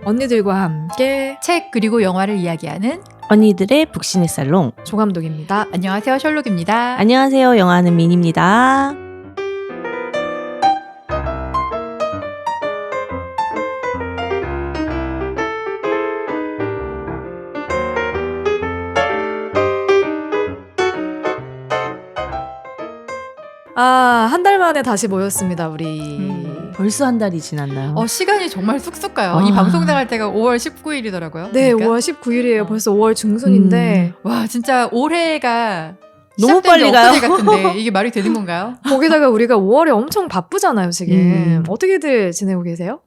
언니들과 함께 책 그리고 영화를 이야기하는 언니들의 북신의 살롱. 조감독입니다. 안녕하세요, 셜록입니다. 안녕하세요, 영화하는 민입니다. 한 달 만에 다시 모였습니다, 우리. 벌써 한 달이 지났나요? 시간이 정말 쑥쑥 가요. 이 방송 나갈 때가 5월 19일이더라고요. 네, 그러니까. 5월 19일이에요. 벌써 5월 중순인데 와, 진짜 올해가 너무 빨리 가요. 엊그제 같은데 이게 말이 되는 건가요? 거기다가 우리가 5월에 엄청 바쁘잖아요, 지금. 어떻게들 지내고 계세요?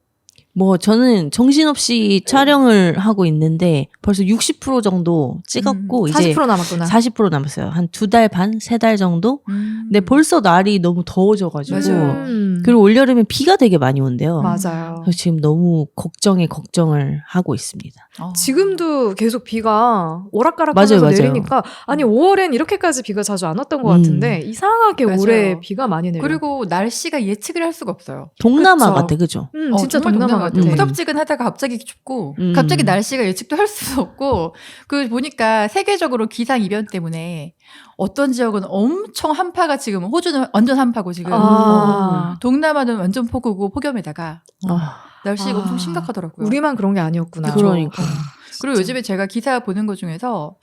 저는 정신없이 촬영을 하고 있는데 벌써 60% 정도 찍었고 40% 이제 남았구나. 40% 남았어요. 한 2달 반, 3달 정도? 근데 벌써 날이 너무 더워져가지고 맞아요. 그리고 올여름에 비가 되게 많이 온대요. 맞아요. 그래서 지금 너무 걱정을 하고 있습니다. 지금도 계속 비가 오락가락 맞아요, 하면서 맞아요. 내리니까 아니 5월엔 이렇게까지 비가 자주 안 왔던 것 같은데 이상하게 맞아요. 올해 비가 많이 내려요. 그리고 날씨가 예측을 할 수가 없어요. 동남아 그쵸. 같아, 그죠? 진짜 정말 동남아 같아. 후덥지근하다가 갑자기 춥고 갑자기 날씨가 예측도 할 수 없고 그 보니까 세계적으로 기상 이변 때문에 어떤 지역은 엄청 한파가 지금 호주는 완전 한파고 지금 동남아는 완전 폭우고 폭염에다가 날씨가 엄청 심각하더라고요. 우리만 그런 게 아니었구나. 그러니까. 그리고 요즘에 제가 기사 보는 것 중에서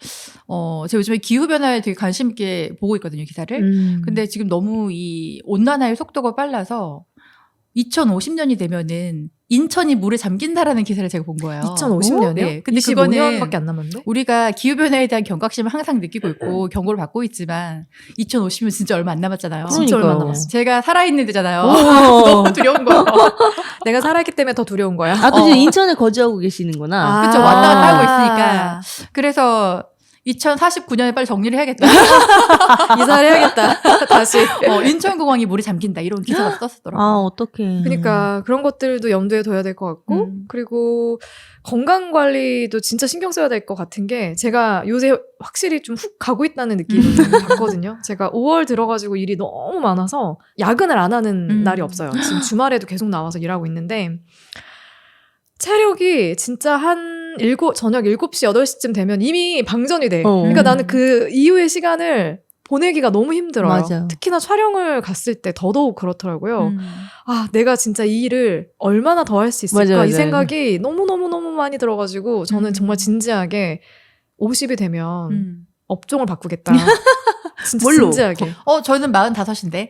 제가 요즘에 기후변화에 되게 관심 있게 보고 있거든요, 기사를. 근데 지금 너무 이 온난화의 속도가 빨라서 2050년이 되면은 인천이 물에 잠긴다라는 기사를 제가 본 거예요. 2050년이요? 네. 근데 그거는 25년밖에 안 남았는데? 우리가 기후변화에 대한 경각심을 항상 느끼고 있고 경고를 받고 있지만 2050년 진짜 얼마 안 남았잖아요. 진짜 얼마 안 그러니까요. 남았어. 제가 살아있는 데잖아요. 오. 너무 두려운 거예요. 내가 살아있기 때문에 더 두려운 거야. 또 이제 인천에 거주하고 계시는구나. 그쵸, 왔다 갔다 하고 있으니까. 그래서 2049년에 빨리 정리를 해야겠다. 이사를 해야겠다. 다시. 인천공항이 물에 잠긴다 이런 기사가 떴었더라고요. 어떡해. 그러니까 그런 것들도 염두에 둬야 될 것 같고 그리고 건강관리도 진짜 신경 써야 될 것 같은 게 제가 요새 확실히 좀 훅 가고 있다는 느낌을 받거든요. 제가 5월 들어가지고 일이 너무 많아서 야근을 안 하는 날이 없어요. 지금 주말에도 계속 나와서 일하고 있는데 체력이 진짜 저녁 7시, 8시쯤 되면 이미 방전이 돼. 그러니까 나는 그 이후의 시간을 보내기가 너무 힘들어요. 맞아. 특히나 촬영을 갔을 때 더더욱 그렇더라고요. 내가 진짜 이 일을 얼마나 더 할 수 있을까? 맞아요. 이 생각이 너무너무너무 많이 들어가지고 저는 정말 진지하게 50이 되면 업종을 바꾸겠다. 진짜 뭘로? 진지하게. 저는 45인데.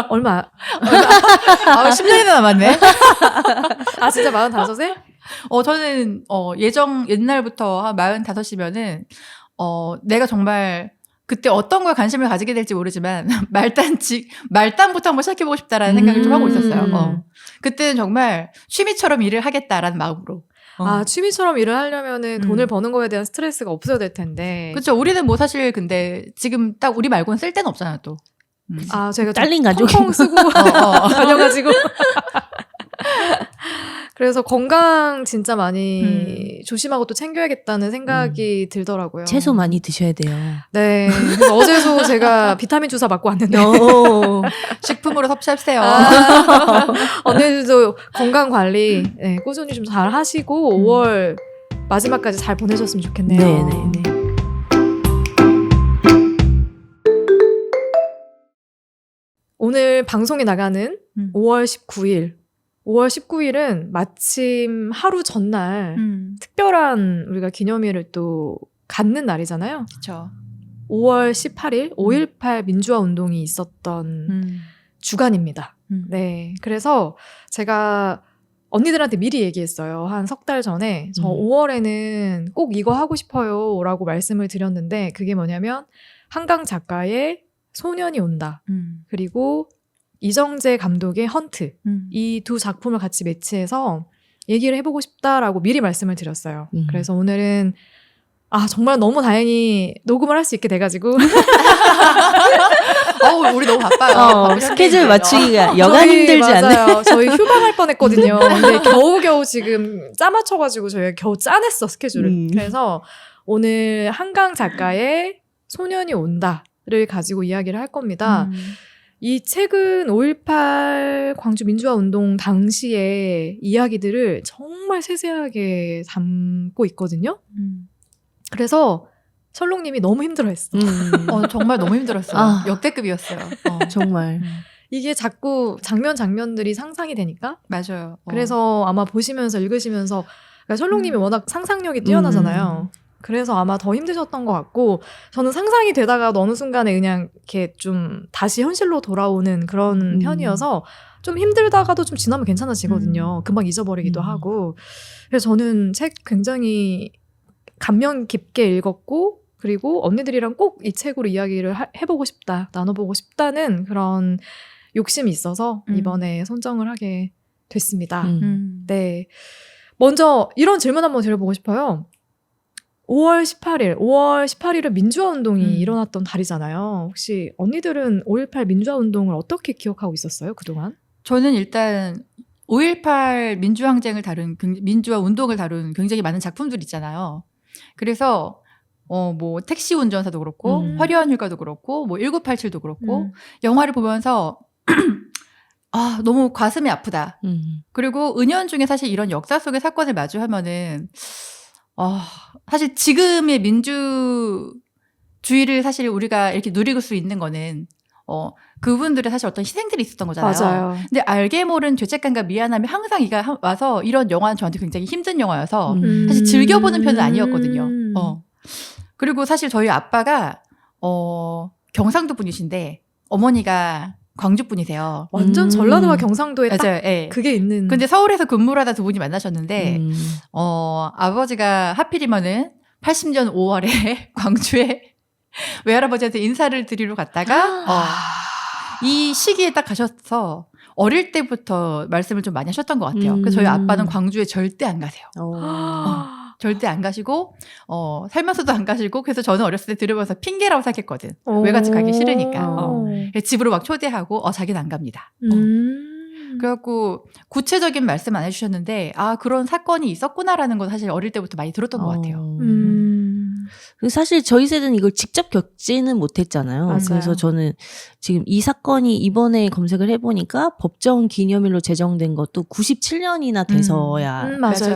얼마? 10년이나 남았네. 진짜 45세? 저는 옛날부터 한 45이면은 내가 정말 그때 어떤 거에 관심을 가지게 될지 모르지만 말단부터 한번 시작해보고 싶다라는 생각을 좀 하고 있었어요. 그때는 정말 취미처럼 일을 하겠다라는 마음으로. 취미처럼 일을 하려면은 돈을 버는 거에 대한 스트레스가 없어야 될 텐데. 그렇죠. 우리는 뭐 사실 근데 지금 딱 우리 말고는 쓸 데는 없잖아요, 또. 제가 딸린 가족이 펑펑 쓰고 다녀가지고. 그래서 건강 진짜 많이 조심하고 또 챙겨야겠다는 생각이 들더라고요. 채소 많이 드셔야 돼요. 네. 그래서 어제도 제가 비타민 주사 맞고 왔는데. 식품으로 섭취하세요. 언니들도 건강 관리 꾸준히 좀 잘 하시고 5월 마지막까지 잘 보내셨으면 좋겠네요. 네네네. 오늘 방송이 나가는 5월 19일은 마침 하루 전날 특별한 우리가 기념일을 또 갖는 날이잖아요. 그렇죠. 5월 18일 5.18 민주화 운동이 있었던 주간입니다. 네, 그래서 제가 언니들한테 미리 얘기했어요. 한 석 달 전에 저 5월에는 꼭 이거 하고 싶어요 라고 말씀을 드렸는데 그게 뭐냐면 한강 작가의 소년이 온다. 그리고 이정재 감독의 헌트. 이 두 작품을 같이 매치해서 얘기를 해보고 싶다라고 미리 말씀을 드렸어요. 그래서 오늘은 정말 너무 다행히 녹음을 할 수 있게 돼가지고 우리 너무 바빠요. 스케줄 맞추기가 여간 힘들지 않나요? 맞아요. 저희 휴방할 뻔했거든요. 근데 겨우겨우 지금 짜맞춰가지고 저희가 겨우 짜냈어 스케줄을. 그래서 오늘 한강 작가의 소년이 온다를 가지고 이야기를 할 겁니다. 이 책은 5.18 광주 민주화 운동 당시의 이야기들을 정말 세세하게 담고 있거든요. 그래서 철롱님이 너무 힘들어했어. 정말 너무 힘들었어요. 아. 역대급이었어요. 정말. 이게 자꾸 장면들이 상상이 되니까. 맞아요. 그래서 아마 보시면서 읽으시면서 그러니까 철롱님이 워낙 상상력이 뛰어나잖아요. 그래서 아마 더 힘드셨던 것 같고 저는 상상이 되다가 어느 순간에 그냥 이렇게 좀 다시 현실로 돌아오는 그런 편이어서 좀 힘들다가도 좀 지나면 괜찮아지거든요. 금방 잊어버리기도 하고. 그래서 저는 책 굉장히 감명 깊게 읽었고 그리고 언니들이랑 꼭 이 책으로 이야기를 해보고 싶다, 나눠보고 싶다는 그런 욕심이 있어서 이번에 선정을 하게 됐습니다. 네. 먼저 이런 질문 한번 드려보고 싶어요. 5월 18일은 민주화 운동이 일어났던 달이잖아요. 혹시 언니들은 5.18 민주화 운동을 어떻게 기억하고 있었어요, 그동안? 저는 일단 5.18 민주항쟁을 다룬 민주화 운동을 다룬 굉장히 많은 작품들 있잖아요. 그래서 뭐 택시 운전사도 그렇고 화려한 휴가도 그렇고 뭐 1987도 그렇고 영화를 보면서 아, 너무 가슴이 아프다. 그리고 은연중에 사실 이런 역사 속의 사건을 마주하면은 사실 지금의 민주주의를 사실 우리가 이렇게 누릴 수 있는 거는 그분들의 사실 어떤 희생들이 있었던 거잖아요. 맞아요. 근데 알게 모른 죄책감과 미안함이 항상 와서 이런 영화는 저한테 굉장히 힘든 영화여서 사실 즐겨보는 편은 아니었거든요. 그리고 사실 저희 아빠가 경상도 분이신데 어머니가 광주 분이세요. 완전 전라도와 경상도에 딱 맞아요. 예. 그게 있는. 근데 서울에서 근무를 하다 두 분이 만나셨는데 아버지가 하필이면은 80년 5월에 광주에 외할아버지한테 인사를 드리러 갔다가 이 시기에 딱 가셔서 어릴 때부터 말씀을 좀 많이 하셨던 것 같아요. 그래서 저희 아빠는 광주에 절대 안 가세요. 절대 안 가시고 살면서도 안 가시고 그래서 저는 어렸을 때 들으면서 핑계라고 생각했거든. 외갓집 가기 싫으니까. 집으로 막 초대하고 자기는 안 갑니다. 그래갖고 구체적인 말씀 안 해주셨는데 그런 사건이 있었구나라는 건 사실 어릴 때부터 많이 들었던 것 같아요. 사실 저희 세대는 이걸 직접 겪지는 못했잖아요. 맞아요. 그래서 저는 지금 이 사건이 이번에 검색을 해보니까 법정 기념일로 제정된 것도 97년이나 돼서야 맞아요.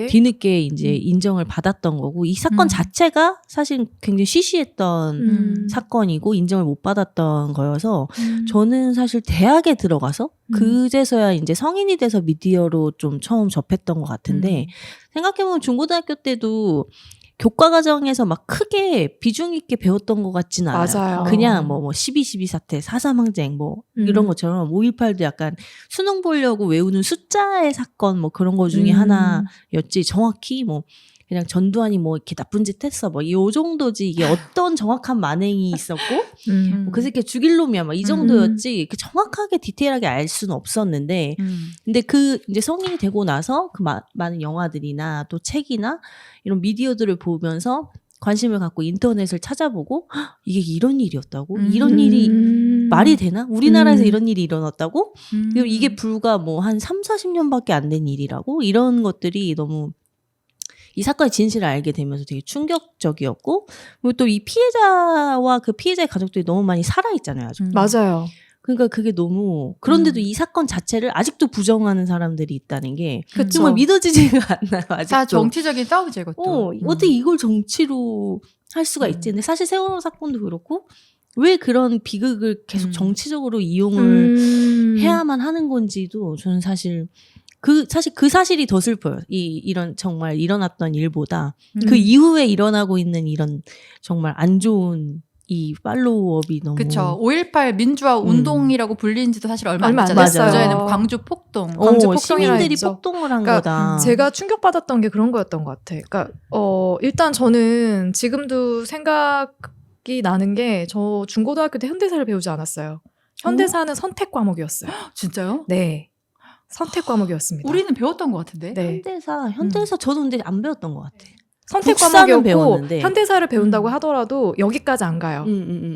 뒤늦게 이제 인정을 받았던 거고 이 사건 자체가 사실 굉장히 시시했던 사건이고 인정을 못 받았던 거여서 저는 사실 대학에 들어가서 그제서야 이제 성인이 돼서 미디어로 좀 처음 접했던 것 같은데 생각해보면 중고등학교 때도 교과 과정에서 막 크게 비중 있게 배웠던 것 같지는 않아요. 맞아요. 그냥 뭐 12.12 사태, 4.3 항쟁 뭐 이런 것처럼 5.18도 약간 수능 보려고 외우는 숫자의 사건 뭐 그런 거 중에 하나였지 정확히 뭐 그냥 전두환이 뭐 이렇게 나쁜 짓 했어 뭐 요 정도지 이게 어떤 정확한 만행이 있었고 뭐 그 새끼 죽일 놈이야 막 이 정도였지 그 정확하게 디테일하게 알 수는 없었는데 근데 그 이제 성인이 되고 나서 그 많은 영화들이나 또 책이나 이런 미디어들을 보면서 관심을 갖고 인터넷을 찾아보고 이게 이런 일이었다고? 이런 일이 말이 되나? 우리나라에서 이런 일이 일어났다고? 그리고 이게 불과 뭐 한 3, 40년밖에 안 된 일이라고? 이런 것들이 너무 이 사건의 진실을 알게 되면서 되게 충격적이었고 그리고 또 이 피해자와 그 피해자의 가족들이 너무 많이 살아있잖아요. 아직도. 맞아요. 그러니까 그게 너무 그런데도 이 사건 자체를 아직도 부정하는 사람들이 있다는 게 그쵸. 정말 믿어지지가 않아요. 아직도. 다 정치적인 싸움이죠 이것도. 어떻게 이걸 정치로 할 수가 있지? 근데 사실 세월호 사건도 그렇고 왜 그런 비극을 계속 정치적으로 이용을 해야만 하는 건지도 저는 사실 그 사실이 더 슬퍼요. 이런 정말 일어났던 일보다 그 이후에 일어나고 있는 이런 정말 안 좋은 이 팔로우업이 너무 그쵸. 5.18 민주화 운동이라고 불린 지도 사실 얼마 안 안 됐잖아요. 됐어요. 그전에는 광주 폭동. 광주 폭동이라 시민들이 했죠. 폭동을 한 그러니까 거다. 제가 충격받았던 게 그런 거였던 것 같아. 그러니까 일단 저는 지금도 생각이 나는 게 저 중고등학교 때 현대사를 배우지 않았어요. 현대사는 선택 과목이었어요. 진짜요? 네. 선택 과목이었습니다. 우리는 배웠던 것 같은데. 네. 현대사 저도 근데 안 배웠던 것 같아. 선택 국사는 과목이었고 배웠는데. 현대사를 배운다고 하더라도 여기까지 안 가요.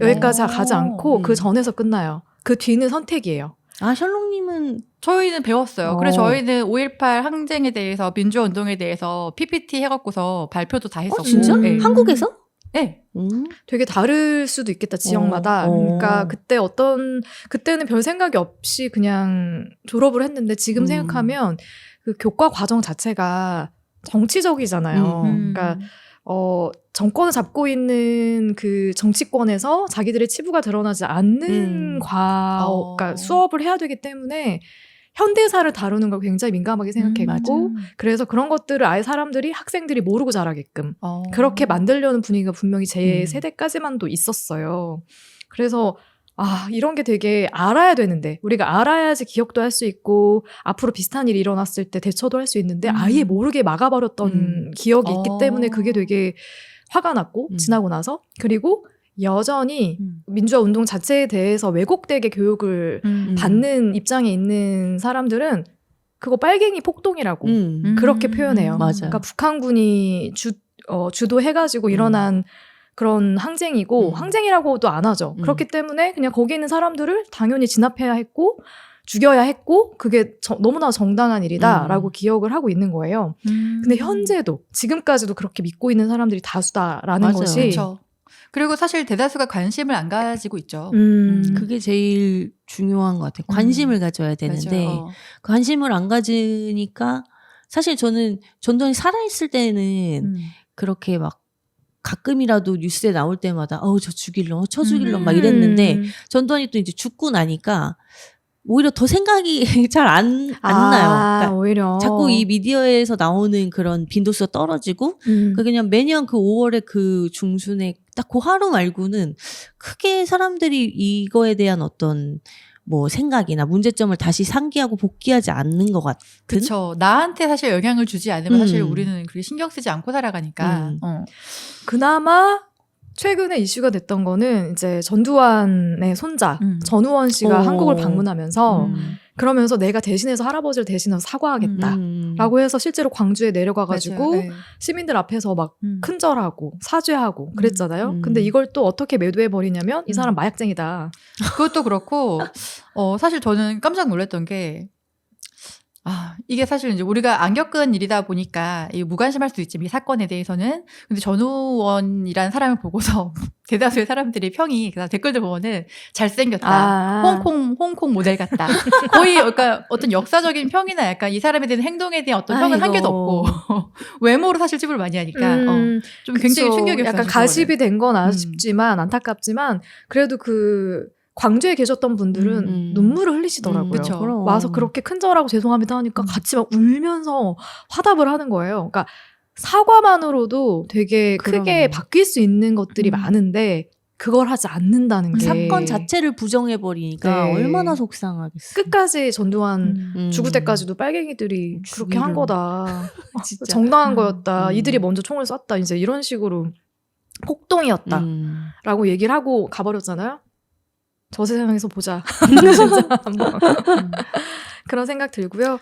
여기까지 가지 않고 그 전에서 끝나요. 그 뒤는 선택이에요. 셜록님은 저희는 배웠어요. 그래서 저희는 5.18 항쟁에 대해서 민주화 운동에 대해서 PPT 해갖고서 발표도 다 했었고. 진짜? 네. 한국에서? 네. 되게 다를 수도 있겠다, 지역마다. 그러니까 그때는 별 생각이 없이 그냥 졸업을 했는데 지금 생각하면 그 교과 과정 자체가 정치적이잖아요. 그러니까 정권을 잡고 있는 그 정치권에서 자기들의 치부가 드러나지 않는 그러니까 수업을 해야 되기 때문에 현대사를 다루는 걸 굉장히 민감하게 생각했고 그래서 그런 것들을 아예 학생들이 모르고 자라게끔 그렇게 만들려는 분위기가 분명히 제 세대까지만도 있었어요. 그래서 이런 게 되게 알아야 되는데 우리가 알아야지 기억도 할 수 있고 앞으로 비슷한 일이 일어났을 때 대처도 할 수 있는데 아예 모르게 막아버렸던 기억이 있기 때문에 그게 되게 화가 났고 지나고 나서 그리고 여전히 민주화 운동 자체에 대해서 왜곡되게 교육을 받는 입장에 있는 사람들은 그거 빨갱이 폭동이라고 그렇게 표현해요. 맞아요. 그러니까 북한군이 주도해가지고 일어난 그런 항쟁이고 항쟁이라고도 안 하죠. 그렇기 때문에 그냥 거기 있는 사람들을 당연히 진압해야 했고 죽여야 했고 그게 너무나 정당한 일이다라고 기억을 하고 있는 거예요. 근데 현재도 지금까지도 그렇게 믿고 있는 사람들이 다수다라는 맞아요. 것이 그렇죠. 그리고 사실 대다수가 관심을 안 가지고 있죠. 그게 제일 중요한 것 같아요. 관심을 가져야 되는데 관심을 안 가지니까 사실 저는 전두환이 살아있을 때는 그렇게 막 가끔이라도 뉴스에 나올 때마다 저 죽일러 저 죽일러 막 이랬는데 전두환이 또 이제 죽고 나니까 오히려 더 생각이 잘 안 나요. 그러니까 오히려 자꾸 이 미디어에서 나오는 그런 빈도수가 떨어지고 그냥 매년 그 5월에 그 중순에 딱 그 하루 말고는 크게 사람들이 이거에 대한 어떤 뭐 생각이나 문제점을 다시 상기하고 복귀하지 않는 것 같은. 그렇죠. 나한테 사실 영향을 주지 않으면 사실 우리는 그렇게 신경 쓰지 않고 살아가니까. 그나마 최근에 이슈가 됐던 거는 이제 전두환의 손자 전우원 씨가 한국을 방문하면서 그러면서 내가 대신해서 할아버지를 대신해서 사과하겠다라고 해서 실제로 광주에 내려가가지고 시민들 앞에서 막 큰절하고 사죄하고 그랬잖아요. 근데 이걸 또 어떻게 매도해버리냐면 이 사람 마약쟁이다. 그것도 그렇고 사실 저는 깜짝 놀랐던 게 이게 사실 이제 우리가 안 겪은 일이다 보니까 무관심할 수도 있지, 이 사건에 대해서는. 근데 전우원이라는 사람을 보고서 대다수의 사람들이 평이, 댓글들 보면은 잘생겼다. 홍콩 모델 같다. 거의 그러니까 어떤 역사적인 평이나 약간 이 사람에 대한 행동에 대한 어떤 평은 한 개도 없고 외모로 사실 찝을 많이 하니까 좀 굉장히 충격이었어요. 약간 가십이 된 건 아쉽지만 안타깝지만 그래도 그 광주에 계셨던 분들은 눈물을 흘리시더라고요. 그쵸. 와서 그렇게 큰절하고 죄송합니다 하니까 같이 막 울면서 화답을 하는 거예요. 그러니까 사과만으로도 되게 크게 바뀔 수 있는 것들이 많은데 그걸 하지 않는다는 게 사건 자체를 부정해버리니까 네. 얼마나 속상하겠어요. 끝까지 전두환 죽을 때까지도 빨갱이들이 그렇게 한 거다. 진짜. 정당한 거였다. 이들이 먼저 총을 쐈다. 이제 이런 식으로 폭동이었다. 라고 얘기를 하고 가버렸잖아요. 저 세상에서 보자. 진짜 한번. 그런 생각 들고요.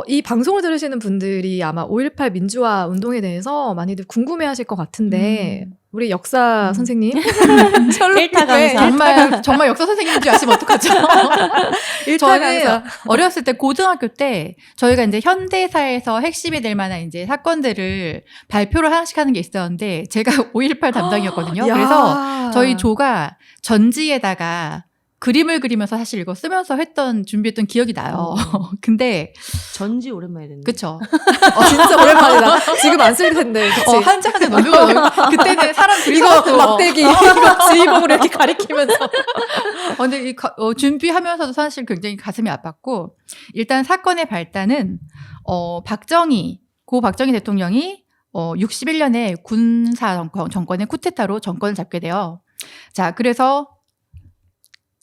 이 방송을 들으시는 분들이 아마 5.18 민주화 운동에 대해서 많이들 궁금해하실 것 같은데 우리 역사 선생님 일타 강사 정말 역사 선생님인 줄 아시면 어떡하죠? 저는 어렸을 때 고등학교 때 저희가 이제 현대사에서 핵심이 될 만한 이제 사건들을 발표를 하나씩 하는 게 있었는데 제가 5.18 담당이었거든요. 그래서 저희 조가 전지에다가 그림을 그리면서 사실 이거 쓰면서 준비했던 기억이 나요. 근데 전지 오랜만에 듣네. 그쵸. 진짜 오랜만이다. 지금 안 쓸 텐데. 한자한테 넣는 그때는 사람 그리고 막대기 이거 지휘봉으로 이렇게 가리키면서. 근데 준비하면서도 사실 굉장히 가슴이 아팠고 일단 사건의 발단은 고 박정희 대통령이 61년에 군사 정권의 쿠데타로 정권을 잡게 돼요. 자, 그래서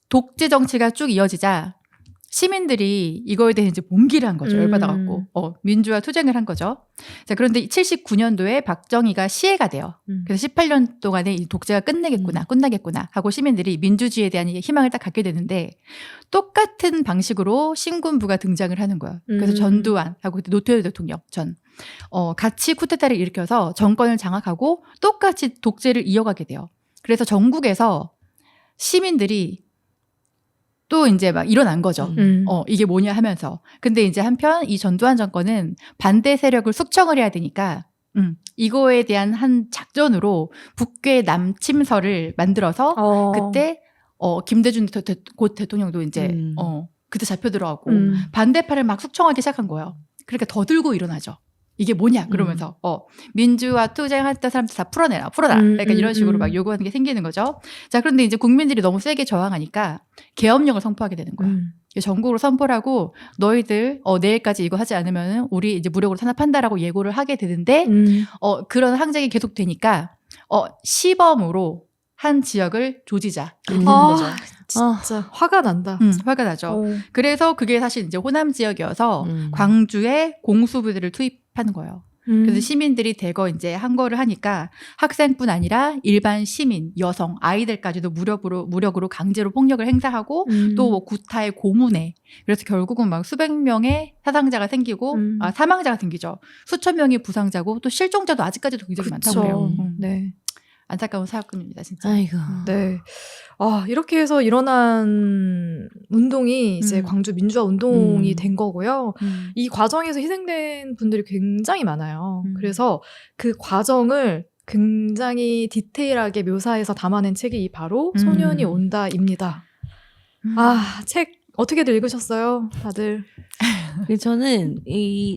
독재 정치가 쭉 이어지자 시민들이 이거에 대해 이제 봉기를 한 거죠. 열받아갖고 민주화 투쟁을 한 거죠. 자, 그런데 79년도에 박정희가 시해가 돼요. 그래서 18년 동안에 이 독재가 끝나겠구나 하고 시민들이 민주주의에 대한 희망을 딱 갖게 되는데 똑같은 방식으로 신군부가 등장을 하는 거예요. 그래서 전두환하고 노태우 대통령 같이 쿠데타를 일으켜서 정권을 장악하고 똑같이 독재를 이어가게 돼요. 그래서 전국에서 시민들이 또 이제 막 일어난 거죠. 이게 뭐냐 하면서. 근데 이제 한편 이 전두환 정권은 반대 세력을 숙청을 해야 되니까 이거에 대한 한 작전으로 북괴 남침설을 만들어서 그때 김대중 곧 대통령도 이제 그때 잡혀 들어가고 반대파를 막 숙청하기 시작한 거예요. 그러니까 더 들고 일어나죠. 이게 뭐냐 그러면서 민주화 투쟁했던 사람들 다 풀어내라. 그러니까 이런 식으로 막 요구하는 게 생기는 거죠. 자, 그런데 이제 국민들이 너무 세게 저항하니까 계엄령을 선포하게 되는 거야. 전국으로 선포를 하고 너희들 내일까지 이거 하지 않으면 우리 이제 무력으로 탄압한다라고 예고를 하게 되는데 그런 항쟁이 계속되니까 시범으로 한 지역을 조지자 이렇게 되는 거죠. 진짜 화가 난다. 화가 나죠. 그래서 그게 사실 이제 호남 지역이어서 광주에 공수부대를 투입하는 거예요. 그래서 시민들이 대거 이제 한 거를 하니까 학생뿐 아니라 일반 시민, 여성, 아이들까지도 무력으로 강제로 폭력을 행사하고 또 뭐 구타의 고문에 그래서 결국은 막 수백 명의 사상자가 생기고 사망자가 생기죠. 수천 명이 부상자고 또 실종자도 아직까지도 굉장히 많다고 해요. 네. 안타까운 사건입니다, 진짜. 아이고. 네. 이렇게 해서 일어난 운동이 이제 광주 민주화 운동이 된 거고요. 이 과정에서 희생된 분들이 굉장히 많아요. 그래서 그 과정을 굉장히 디테일하게 묘사해서 담아낸 책이 바로 소년이 온다입니다. 책 어떻게들 읽으셨어요, 다들? 저는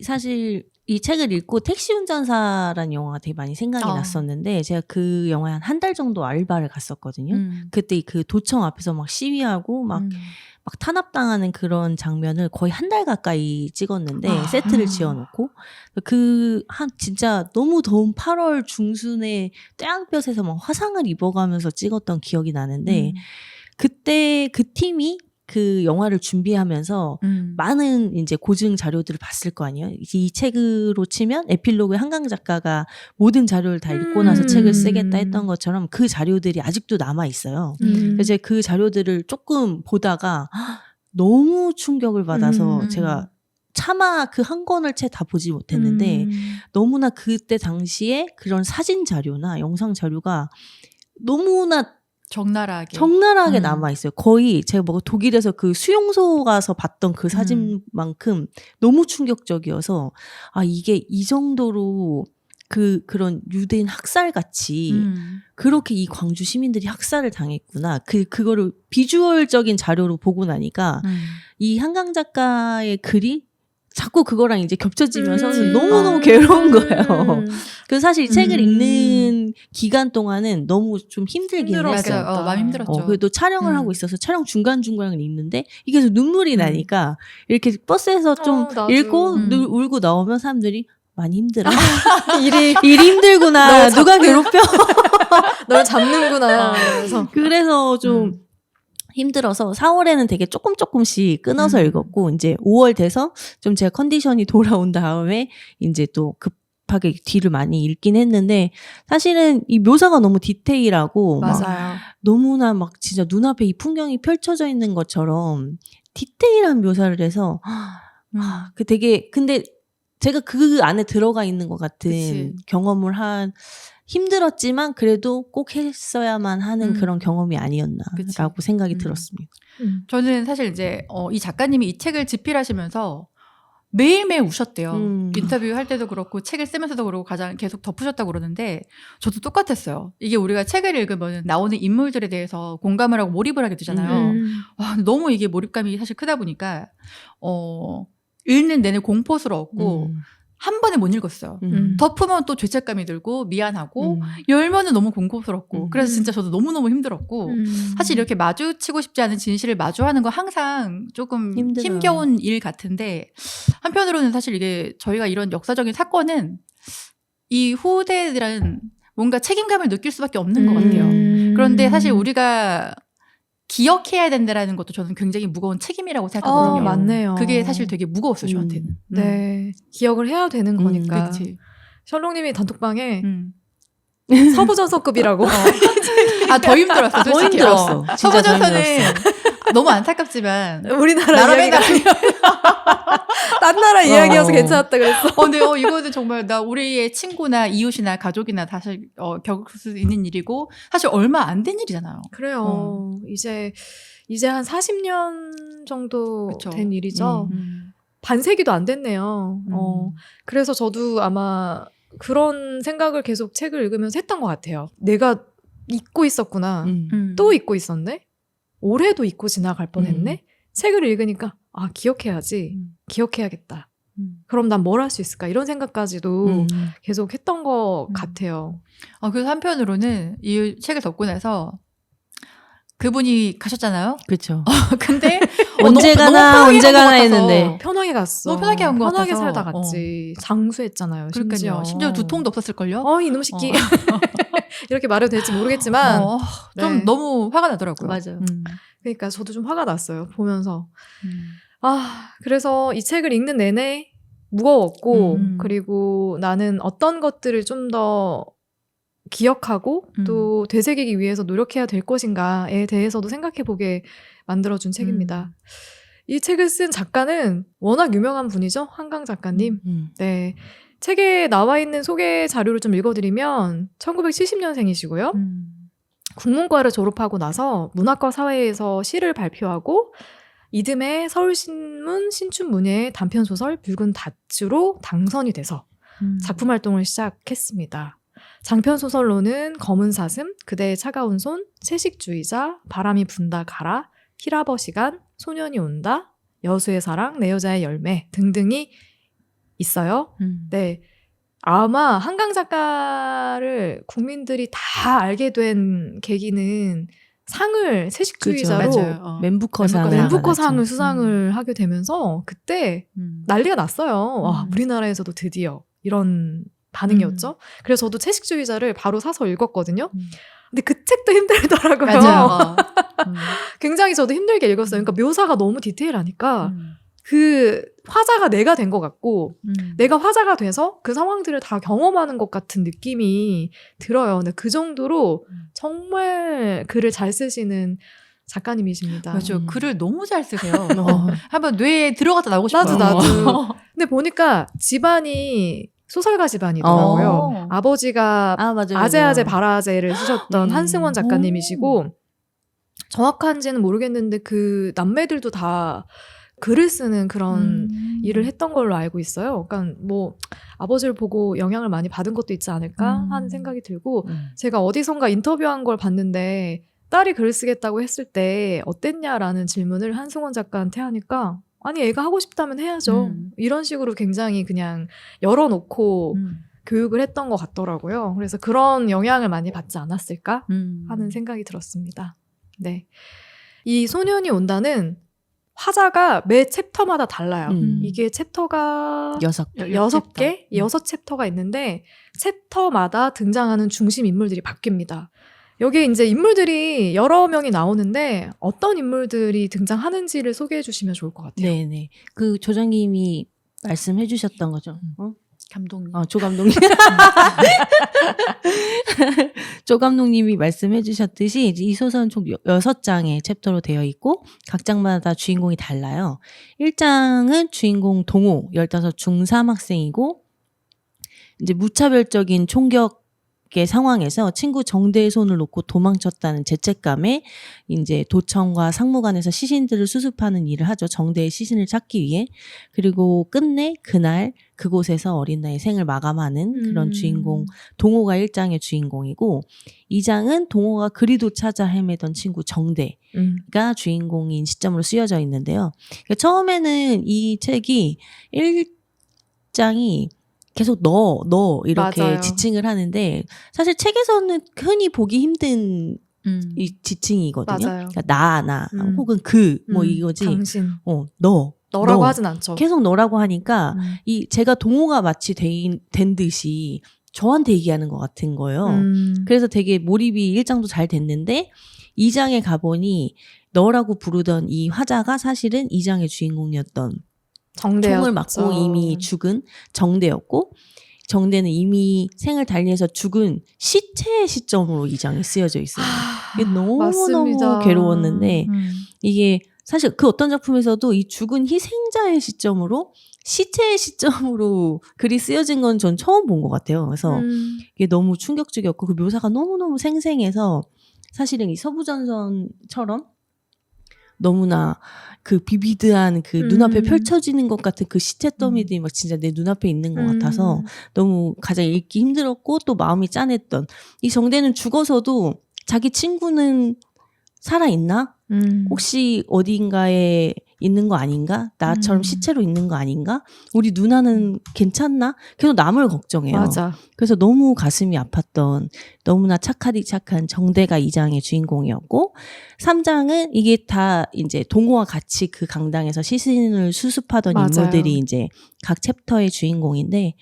사실 이 책을 읽고 택시 운전사라는 영화가 되게 많이 생각이 났었는데 제가 그 영화에 한 달 정도 알바를 갔었거든요. 그때 그 도청 앞에서 막 시위하고 막 탄압당하는 그런 장면을 거의 한 달 가까이 찍었는데 세트를 지어놓고 진짜 너무 더운 8월 중순에 태양볕에서 막 화상을 입어가면서 찍었던 기억이 나는데 그때 그 팀이 그 영화를 준비하면서 많은 이제 고증 자료들을 봤을 거 아니에요. 이 책으로 치면 에필로그에 한강 작가가 모든 자료를 다 읽고 나서 책을 쓰겠다 했던 것처럼 그 자료들이 아직도 남아 있어요. 그래서 그 자료들을 조금 보다가 너무 충격을 받아서 제가 차마 그 한 권을 채 다 보지 못했는데 너무나 그때 당시에 그런 사진 자료나 영상 자료가 너무나 적나라하게 남아있어요. 거의 제가 뭐 독일에서 그 수용소 가서 봤던 그 사진만큼 너무 충격적이어서 이게 이 정도로 그런 유대인 학살같이 그렇게 이 광주 시민들이 학살을 당했구나. 그거를 비주얼적인 자료로 보고 나니까 이 한강 작가의 글이 자꾸 그거랑 이제 겹쳐지면서 너무너무 괴로운 거예요. 그래서 사실 이 책을 읽는 기간 동안은 너무 좀 힘들긴 했어요. 많이 힘들었죠. 그래도 촬영을 하고 있어서 촬영 중간중간을 읽는데 이게 계속 눈물이 나니까 이렇게 버스에서 좀 읽고 울고 나오면 사람들이 많이 힘들어. 일이 힘들구나. 누가 괴롭혀? 널 잡는구나. 그래서 좀 힘들어서 4월에는 되게 조금씩 끊어서 읽었고 이제 5월 돼서 좀 제가 컨디션이 돌아온 다음에 이제 또 급하게 뒤를 많이 읽긴 했는데 사실은 이 묘사가 너무 디테일하고 맞아요. 너무나 막 진짜 눈앞에 이 풍경이 펼쳐져 있는 것처럼 디테일한 묘사를 해서 근데 제가 그 안에 들어가 있는 것 같은 경험을 힘들었지만 그래도 꼭 했어야만 하는 그런 경험이 아니었나라고 생각이 들었습니다. 저는 사실 이제 이 작가님이 이 책을 집필하시면서 매일매일 우셨대요. 인터뷰할 때도 그렇고 책을 쓰면서도 그렇고 가장 계속 덮으셨다고 그러는데 저도 똑같았어요. 이게 우리가 책을 읽으면 나오는 인물들에 대해서 공감을 하고 몰입을 하게 되잖아요. 너무 이게 몰입감이 사실 크다 보니까 읽는 내내 공포스러웠고 한 번에 못 읽었어요. 덮으면 또 죄책감이 들고 미안하고 열면은 너무 공포스럽고 그래서 진짜 저도 너무너무 힘들었고 사실 이렇게 마주치고 싶지 않은 진실을 마주하는 건 항상 조금 힘겨운 일 같은데 한편으로는 사실 이게 저희가 이런 역사적인 사건은 이 후대들은 뭔가 책임감을 느낄 수밖에 없는 것 같아요. 그런데 사실 우리가 기억해야 된다라는 것도 저는 굉장히 무거운 책임이라고 생각하거든요. 맞네요. 그게 사실 되게 무거웠어요, 저한테는. 네. 기억을 해야 되는 거니까. 그치. 셜록님이 단톡방에 서부전선급이라고. 더 힘들었어, 솔직히. 더 힘들었어. 서부전선은 너무 안타깝지만. 우리나라 이야기가 딴 나라 이야기여서 괜찮았다 그랬어. 근데 이거는 정말 우리의 친구나 이웃이나 가족이나 다시 겪을 수 있는 일이고 사실 얼마 안 된 일이잖아요. 그래요. 이제 한 40년 정도 그쵸. 된 일이죠. 반세기도 안 됐네요. 그래서 저도 아마 그런 생각을 계속 책을 읽으면서 했던 것 같아요. 내가 잊고 있었구나. 또 잊고 있었네. 올해도 잊고 지나갈 뻔했네. 책을 읽으니까 아 기억해야지. 기억해야겠다. 그럼 난 뭘 할 수 있을까? 이런 생각까지도 계속 했던 것 같아요. 그래서 한편으로는 이 책을 듣고 나서 그분이 가셨잖아요. 그렇죠. 근데 언제 가나 했는데 편하게 갔어. 너무 편하게 간 것 같아서. 편하게 살다 갔지. 장수했잖아요. 그러니까요. 심지어 두통도 없었을걸요? 이놈 새끼. 이렇게 말해도 될지 모르겠지만 좀 네. 너무 화가 나더라고요. 맞아요. 그러니까 저도 좀 화가 났어요. 보면서. 그래서 이 책을 읽는 내내 무거웠고 그리고 나는 어떤 것들을 좀 더 기억하고 또 되새기기 위해서 노력해야 될 것인가에 대해서도 생각해보게 만들어준 책입니다. 이 책을 쓴 작가는 워낙 유명한 분이죠. 한강 작가님. 네. 책에 나와 있는 소개 자료를 좀 읽어드리면 1970년생이시고요. 국문과를 졸업하고 나서 문학과 사회에서 시를 발표하고 이듬해 서울신문 신춘문예 단편소설 붉은 닷으로 당선이 돼서 작품 활동을 시작했습니다. 장편소설로는 검은 사슴, 그대의 차가운 손, 채식주의자, 바람이 분다 가라, 히라버 시간, 소년이 온다, 여수의 사랑, 내 여자의 열매 등등이 있어요. 네. 아마 한강 작가를 국민들이 다 알게 된 계기는 상을 채식주의자로 멘부커상을 수상을 하게 되면서 그때 난리가 났어요. 와, 우리나라에서도 드디어 이런 반응이었죠. 그래서 저도 채식주의자를 바로 사서 읽었거든요. 근데 그 책도 힘들더라고요. 맞아요. 굉장히 저도 힘들게 읽었어요. 그러니까 묘사가 너무 디테일하니까 그 화자가 내가 된 것 같고 내가 화자가 돼서 그 상황들을 다 경험하는 것 같은 느낌이 들어요. 근데 그 정도로 정말 글을 잘 쓰시는 작가님이십니다. 맞아요. 글을 너무 잘 쓰세요. 한번 뇌에 들어갔다 나오고 싶어요. 나도. 근데 보니까 집안이 소설가 집안이더라고요. 아버지가 아재아재 바라아재를 쓰셨던 한승원 작가님이시고 정확한지는 모르겠는데 그 남매들도 다 글을 쓰는 그런 일을 했던 걸로 알고 있어요. 그러니까 뭐 아버지를 보고 영향을 많이 받은 것도 있지 않을까 하는 생각이 들고 제가 어디선가 인터뷰한 걸 봤는데 딸이 글을 쓰겠다고 했을 때 어땠냐라는 질문을 한승원 작가한테 하니까 아니 애가 하고 싶다면 해야죠. 이런 식으로 굉장히 그냥 열어놓고 교육을 했던 것 같더라고요. 그래서 그런 영향을 많이 받지 않았을까 하는 생각이 들었습니다. 네, 이 소년이 온다는 화자가 매 챕터마다 달라요. 이게 챕터가 6개? 6챕터가 있는데 챕터마다 등장하는 중심 인물들이 바뀝니다. 여기 이제 인물들이 여러 명이 나오는데 어떤 인물들이 등장하는지를 소개해 주시면 좋을 것 같아요. 네네. 그 조장님이 말씀해 주셨던 거죠. 감독님. 조 감독님. 조 감독님이 말씀해 주셨듯이 이 소설은 총 6장의 챕터로 되어 있고 각 장마다 주인공이 달라요. 1장은 주인공 동호 15 중3 학생이고 이제 무차별적인 총격의 상황에서 친구 정대의 손을 놓고 도망쳤다는 죄책감에 이제 도청과 상무관에서 시신들을 수습하는 일을 하죠. 정대의 시신을 찾기 위해. 그리고 끝내 그날 그곳에서 어린 나이에 생을 마감하는 그런 주인공 동호가 1장의 주인공이고 2장은 동호가 그리도 찾아 헤매던 친구 정대가 주인공인 시점으로 쓰여져 있는데요. 그러니까 처음에는 이 책이 1장이 계속 너 이렇게 맞아요. 지칭을 하는데 사실 책에서는 흔히 보기 힘든 이 지칭이거든요. 맞아요. 그러니까 나 혹은 그 뭐 이거지. 당신. 너라고 하진 않죠. 계속 너라고 하니까 이 제가 동호가 마치 된 듯이 저한테 얘기하는 것 같은 거예요. 그래서 되게 몰입이 1장도 잘 됐는데 2장에 가보니 너라고 부르던 이 화자가 사실은 2장의 주인공이었던 정대였죠. 총을 맞고 이미 죽은 정대였고 정대는 이미 생을 달리해서 죽은 시체의 시점으로 2장이 쓰여져 있어요. 이게 너무너무 괴로웠는데 이게 사실 그 어떤 작품에서도 이 죽은 희생자의 시점으로 시체의 시점으로 글이 쓰여진 건 전 처음 본 것 같아요. 그래서 이게 너무 충격적이었고 그 묘사가 너무너무 생생해서 사실은 이 서부전선처럼 너무나 그 비비드한 그 눈앞에 펼쳐지는 것 같은 그 시체 더미들이 막 진짜 내 눈앞에 있는 것 같아서 너무 가장 읽기 힘들었고 또 마음이 짠했던 이 정대는 죽어서도 자기 친구는 살아있나? 혹시 어딘가에 있는 거 아닌가? 나처럼 시체로 있는 거 아닌가? 우리 누나는 괜찮나? 계속 남을 걱정해요. 맞아. 그래서 너무 가슴이 아팠던 너무나 착하디 착한 정대가 2장의 주인공이었고 3장은 이게 다 이제 동호와 같이 그 강당에서 시신을 수습하던 맞아요. 인물들이 이제 각 챕터의 주인공인데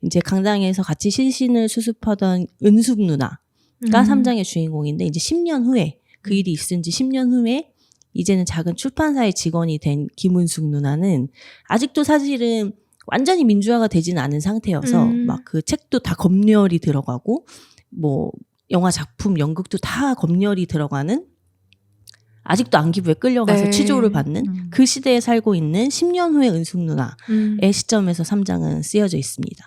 이제 강당에서 같이 시신을 수습하던 은숙 누나가 3장의 주인공인데 이제 10년 후에 그 일이 있은 지 10년 후에 이제는 작은 출판사의 직원이 된 김은숙 누나는 아직도 사실은 완전히 민주화가 되지는 않은 상태여서 막 그 책도 다 검열이 들어가고 뭐 영화 작품 연극도 다 검열이 들어가는 아직도 안기부에 끌려가서 네. 취조를 받는 그 시대에 살고 있는 10년 후의 은숙 누나의 시점에서 3장은 쓰여져 있습니다.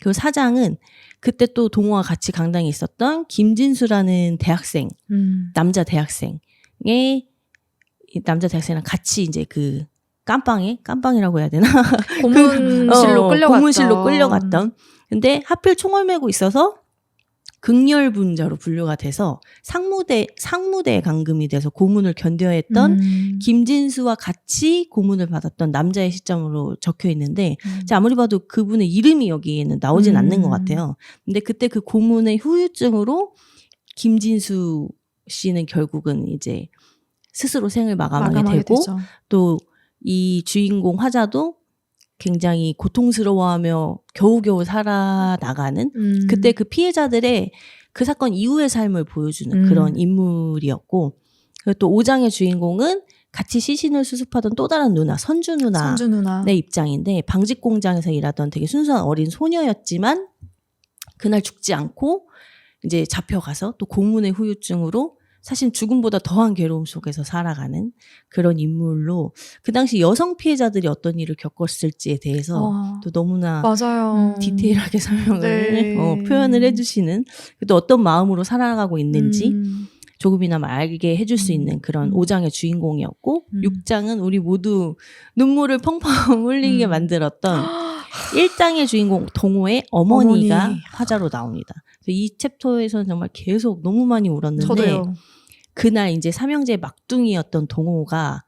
그리고 4장은 그때 또 동호와 같이 강당에 있었던 김진수라는 대학생, 남자 대학생의 남자 대학생이랑 같이 이제 그 깜빵이라고 해야 되나? 고문실로 끌려갔던. 근데 하필 총을 메고 있어서 극렬분자로 분류가 돼서 상무대 감금이 돼서 고문을 견뎌야 했던 김진수와 같이 고문을 받았던 남자의 시점으로 적혀 있는데 아무리 봐도 그분의 이름이 여기에는 나오진 않는 것 같아요. 근데 그때 그 고문의 후유증으로 김진수 씨는 결국은 이제 스스로 생을 마감하게 되고 또 이 주인공 화자도 굉장히 고통스러워하며 겨우겨우 살아나가는 그때 그 피해자들의 그 사건 이후의 삶을 보여주는 그런 인물이었고 그리고 또 5장의 주인공은 같이 시신을 수습하던 또 다른 누나 선주 누나의 입장인데 방직 공장에서 일하던 되게 순수한 어린 소녀였지만 그날 죽지 않고 이제 잡혀가서 또 고문의 후유증으로 사실 죽음보다 더한 괴로움 속에서 살아가는 그런 인물로 그 당시 여성 피해자들이 어떤 일을 겪었을지에 대해서 또 너무나 맞아요. 디테일하게 설명을 표현을 해주시는 또 어떤 마음으로 살아가고 있는지 조금이나마 알게 해줄 수 있는 그런 5장의 주인공이었고 6장은 우리 모두 눈물을 펑펑 흘리게 만들었던 1장의 주인공 동호의 어머니가 화자로 나옵니다. 이 챕터에서는 정말 계속 너무 많이 울었는데 저도요. 그날 이제 삼형제 막둥이였던 동호가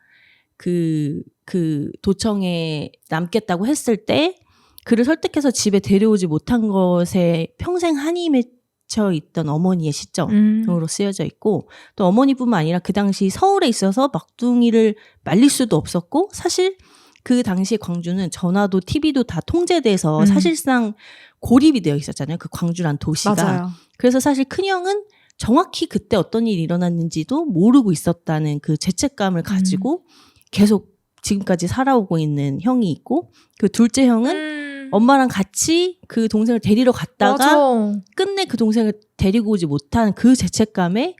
그 도청에 남겠다고 했을 때 그를 설득해서 집에 데려오지 못한 것에 평생 한이 맺혀 있던 어머니의 시점으로 쓰여져 있고 또 어머니뿐만 아니라 그 당시 서울에 있어서 막둥이를 말릴 수도 없었고 사실 그 당시 광주는 전화도 TV도 다 통제돼서 사실상 고립이 되어 있었잖아요. 그 광주란 도시가. 맞아요. 그래서 사실 큰형은 정확히 그때 어떤 일이 일어났는지도 모르고 있었다는 그 죄책감을 가지고 계속 지금까지 살아오고 있는 형이 있고 그 둘째 형은 엄마랑 같이 그 동생을 데리러 갔다가 맞아. 끝내 그 동생을 데리고 오지 못한 그 죄책감에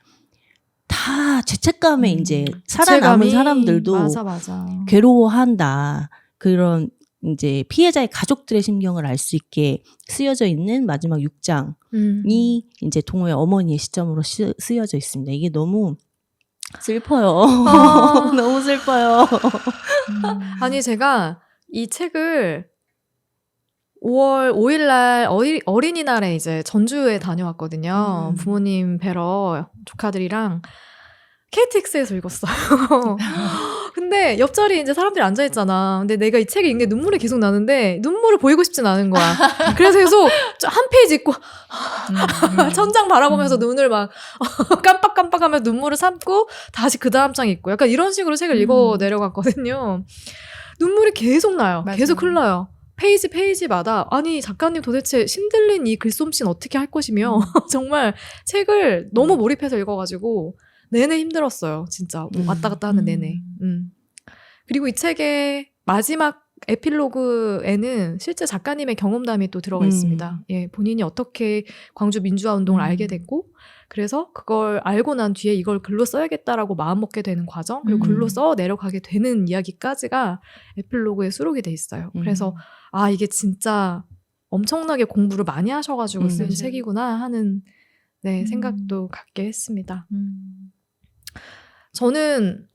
이제 살아남은 사람들도 맞아. 괴로워한다. 그런 이제 피해자의 가족들의 심경을 알 수 있게 쓰여져 있는 마지막 6장이 이제 동호의 어머니의 시점으로 쓰여져 있습니다. 이게 너무 슬퍼요. 너무 슬퍼요. 아니 제가 이 책을 5월 5일날 어린이날에 이제 전주에 다녀왔거든요. 부모님 뵈러 조카들이랑 KTX에서 읽었어요. 근데 옆자리에 이제 사람들이 앉아있잖아. 근데 내가 이 책을 읽는 게 눈물이 계속 나는데 눈물을 보이고 싶진 않은 거야. 그래서 계속 한 페이지 읽고 천장 바라보면서 눈을 막 깜빡깜빡하면서 눈물을 삼고 다시 그 다음 장 읽고 약간 이런 식으로 책을 읽어 내려갔거든요. 눈물이 계속 나요. 맞아요. 계속 흘러요. 페이지마다 아니 작가님 도대체 신들린 이 글솜씨는 어떻게 할 것이며 정말 책을 너무 몰입해서 읽어가지고 내내 힘들었어요. 진짜 왔다 갔다 하는 내내. 그리고 이 책의 마지막 에필로그에는 실제 작가님의 경험담이 또 들어가 있습니다. 예, 본인이 어떻게 광주 민주화 운동을 알게 됐고 그래서 그걸 알고 난 뒤에 이걸 글로 써야겠다라고 마음먹게 되는 과정 그리고 글로 써 내려가게 되는 이야기까지가 에필로그에 수록이 돼 있어요. 그래서 아 이게 진짜 엄청나게 공부를 많이 하셔가지고 쓴 책이구나 하는 생각도 갖게 했습니다. 저는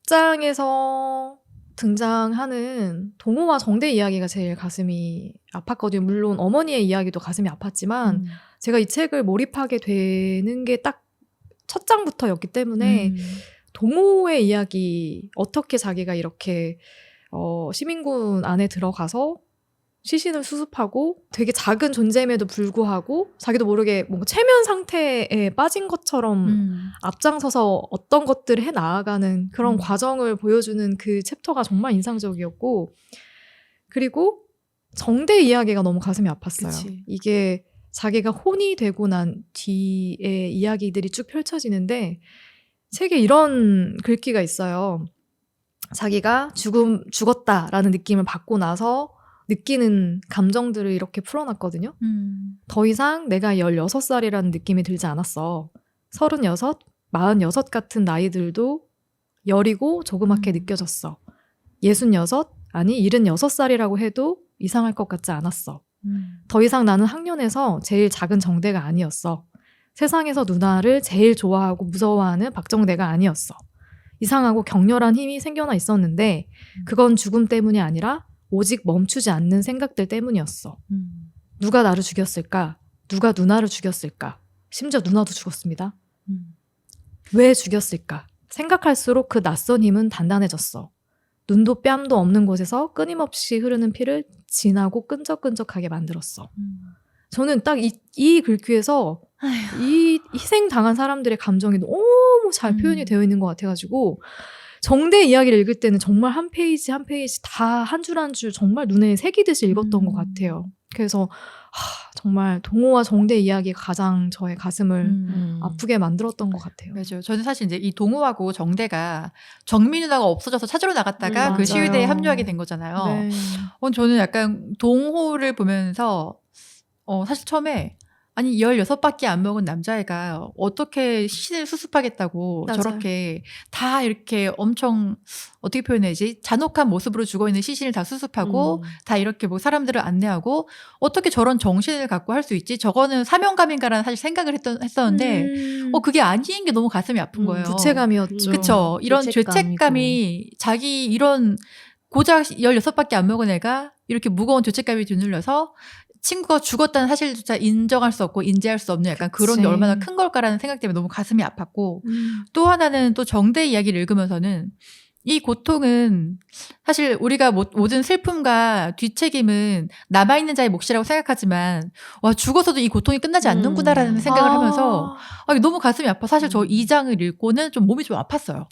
극장에서 등장하는 동호와 정대 이야기가 제일 가슴이 아팠거든요. 물론 어머니의 이야기도 가슴이 아팠지만 제가 이 책을 몰입하게 되는 게 딱 첫 장부터였기 때문에 동호의 이야기, 어떻게 자기가 이렇게 시민군 안에 들어가서 시신을 수습하고 되게 작은 존재임에도 불구하고 자기도 모르게 뭔가 최면 상태에 빠진 것처럼 앞장서서 어떤 것들을 해 나아가는 그런 과정을 보여주는 그 챕터가 정말 인상적이었고, 그리고 정대 이야기가 너무 가슴이 아팠어요. 그치. 이게 자기가 혼이 되고 난 뒤에 이야기들이 쭉 펼쳐지는데 책에 이런 글귀가 있어요. 자기가 죽었다라는 느낌을 받고 나서 느끼는 감정들을 이렇게 풀어놨거든요. 더 이상 내가 16살이라는 느낌이 들지 않았어. 36, 46 같은 나이들도 여리고 조그맣게 느껴졌어. 66, 아니 76살이라고 해도 이상할 것 같지 않았어. 더 이상 나는 학년에서 제일 작은 정대가 아니었어. 세상에서 누나를 제일 좋아하고 무서워하는 박정대가 아니었어. 이상하고 격렬한 힘이 생겨나 있었는데 그건 죽음 때문이 아니라 오직 멈추지 않는 생각들 때문이었어. 누가 나를 죽였을까? 누가 누나를 죽였을까? 심지어 누나도 죽었습니다. 왜 죽였을까? 생각할수록 그 낯선 힘은 단단해졌어. 눈도 뺨도 없는 곳에서 끊임없이 흐르는 피를 진하고 끈적끈적하게 만들었어. 저는 딱 이 글귀에서 이 희생당한 사람들의 감정이 너무 잘 표현이 되어 있는 것 같아가지고 정대 이야기를 읽을 때는 정말 한 페이지 한 페이지 다 한 줄 한 줄 정말 눈에 새기듯이 읽었던 것 같아요. 그래서 정말 동호와 정대 이야기가 가장 저의 가슴을 아프게 만들었던 것 같아요. 맞아요. 저는 사실 이제 이 동호하고 정대가 정미 누나가 없어져서 찾으러 나갔다가 그 맞아요. 시위대에 합류하게 된 거잖아요. 네. 저는 약간 동호를 보면서 사실 처음에 아니 16밖에 안 먹은 남자애가 어떻게 시신을 수습하겠다고 맞아요. 저렇게 다 이렇게 엄청 어떻게 표현해야지 잔혹한 모습으로 죽어있는 시신을 다 수습하고 다 이렇게 뭐 사람들을 안내하고 어떻게 저런 정신을 갖고 할 수 있지? 저거는 사명감인가라는 사실 생각을 했었는데 그게 아닌 게 너무 가슴이 아픈 거예요. 부채감이었죠. 그쵸. 이런 죄책감이 자기 이런 고작 16밖에 안 먹은 애가 이렇게 무거운 죄책감이 뒤눌려서 친구가 죽었다는 사실조차 인정할 수 없고 인지할 수 없는 약간 그런 게 얼마나 큰 걸까라는 생각 때문에 너무 가슴이 아팠고 또 하나는 또 정대 이야기를 읽으면서는 이 고통은 사실 우리가 모든 슬픔과 뒤책임은 남아있는 자의 몫이라고 생각하지만 와 죽어서도 이 고통이 끝나지 않는구나라는 생각을 하면서 너무 가슴이 아파. 사실 저 이 장을 읽고는 좀 몸이 좀 아팠어요.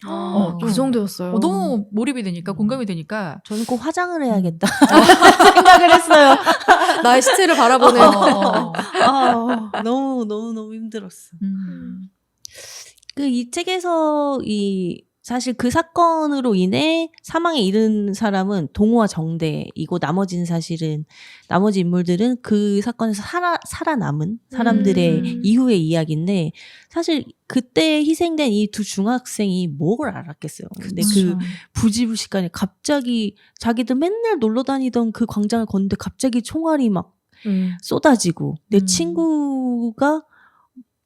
그 정도였어요. 너무 몰입이 되니까 공감이 되니까 저는 꼭 화장을 해야겠다 생각을 했어요. 나의 시체를 바라보는 너무 힘들었어. 그 이 책에서 사실 그 사건으로 인해 사망에 이른 사람은 동호와 정대이고 나머지 인물들은 그 사건에서 살아남은 사람들의 이후의 이야기인데 사실 그때 희생된 이 두 중학생이 뭘 알았겠어요. 근데 그 부지불식간에 갑자기 자기들 맨날 놀러 다니던 그 광장을 걷는데 갑자기 총알이 막 쏟아지고 내 친구가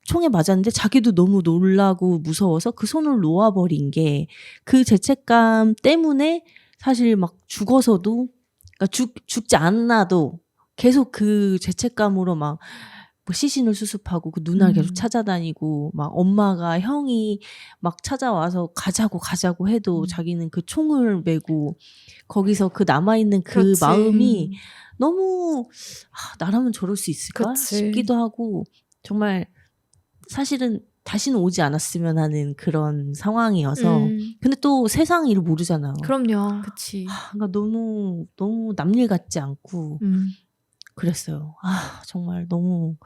총에 맞았는데 자기도 너무 놀라고 무서워서 그 손을 놓아버린 게 그 죄책감 때문에 사실 막 죽어서도 그러니까 죽지 않아도 계속 그 죄책감으로 막 뭐 시신을 수습하고 그 누나를 계속 찾아다니고 막 엄마가 형이 막 찾아와서 가자고 해도 자기는 그 총을 메고 거기서 그 남아있는 그 그렇지. 마음이 너무 나라면 저럴 수 있을까 그치. 싶기도 하고 정말 사실은 다시는 오지 않았으면 하는 그런 상황이어서 근데 또 세상 일을 모르잖아요. 그럼요. 그치. 그러니까 너무 남일 같지 않고 그랬어요. 정말 너무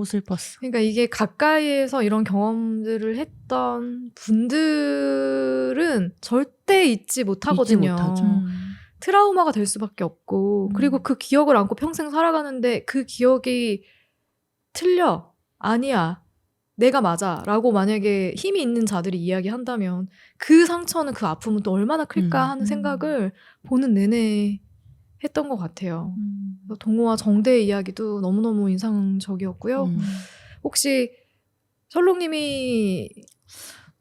슬펐어. 그러니까 이게 가까이에서 이런 경험들을 했던 분들은 절대 잊지 못하거든요. 못하죠. 트라우마가 될 수밖에 없고 그리고 그 기억을 안고 평생 살아가는데 그 기억이 틀려. 아니야. 내가 맞아. 라고 만약에 힘이 있는 자들이 이야기한다면 그 상처는 그 아픔은 또 얼마나 클까 하는 생각을 보는 내내 했던 것 같아요. 동호와 정대의 이야기도 너무너무 인상적이었고요. 혹시 철롱님이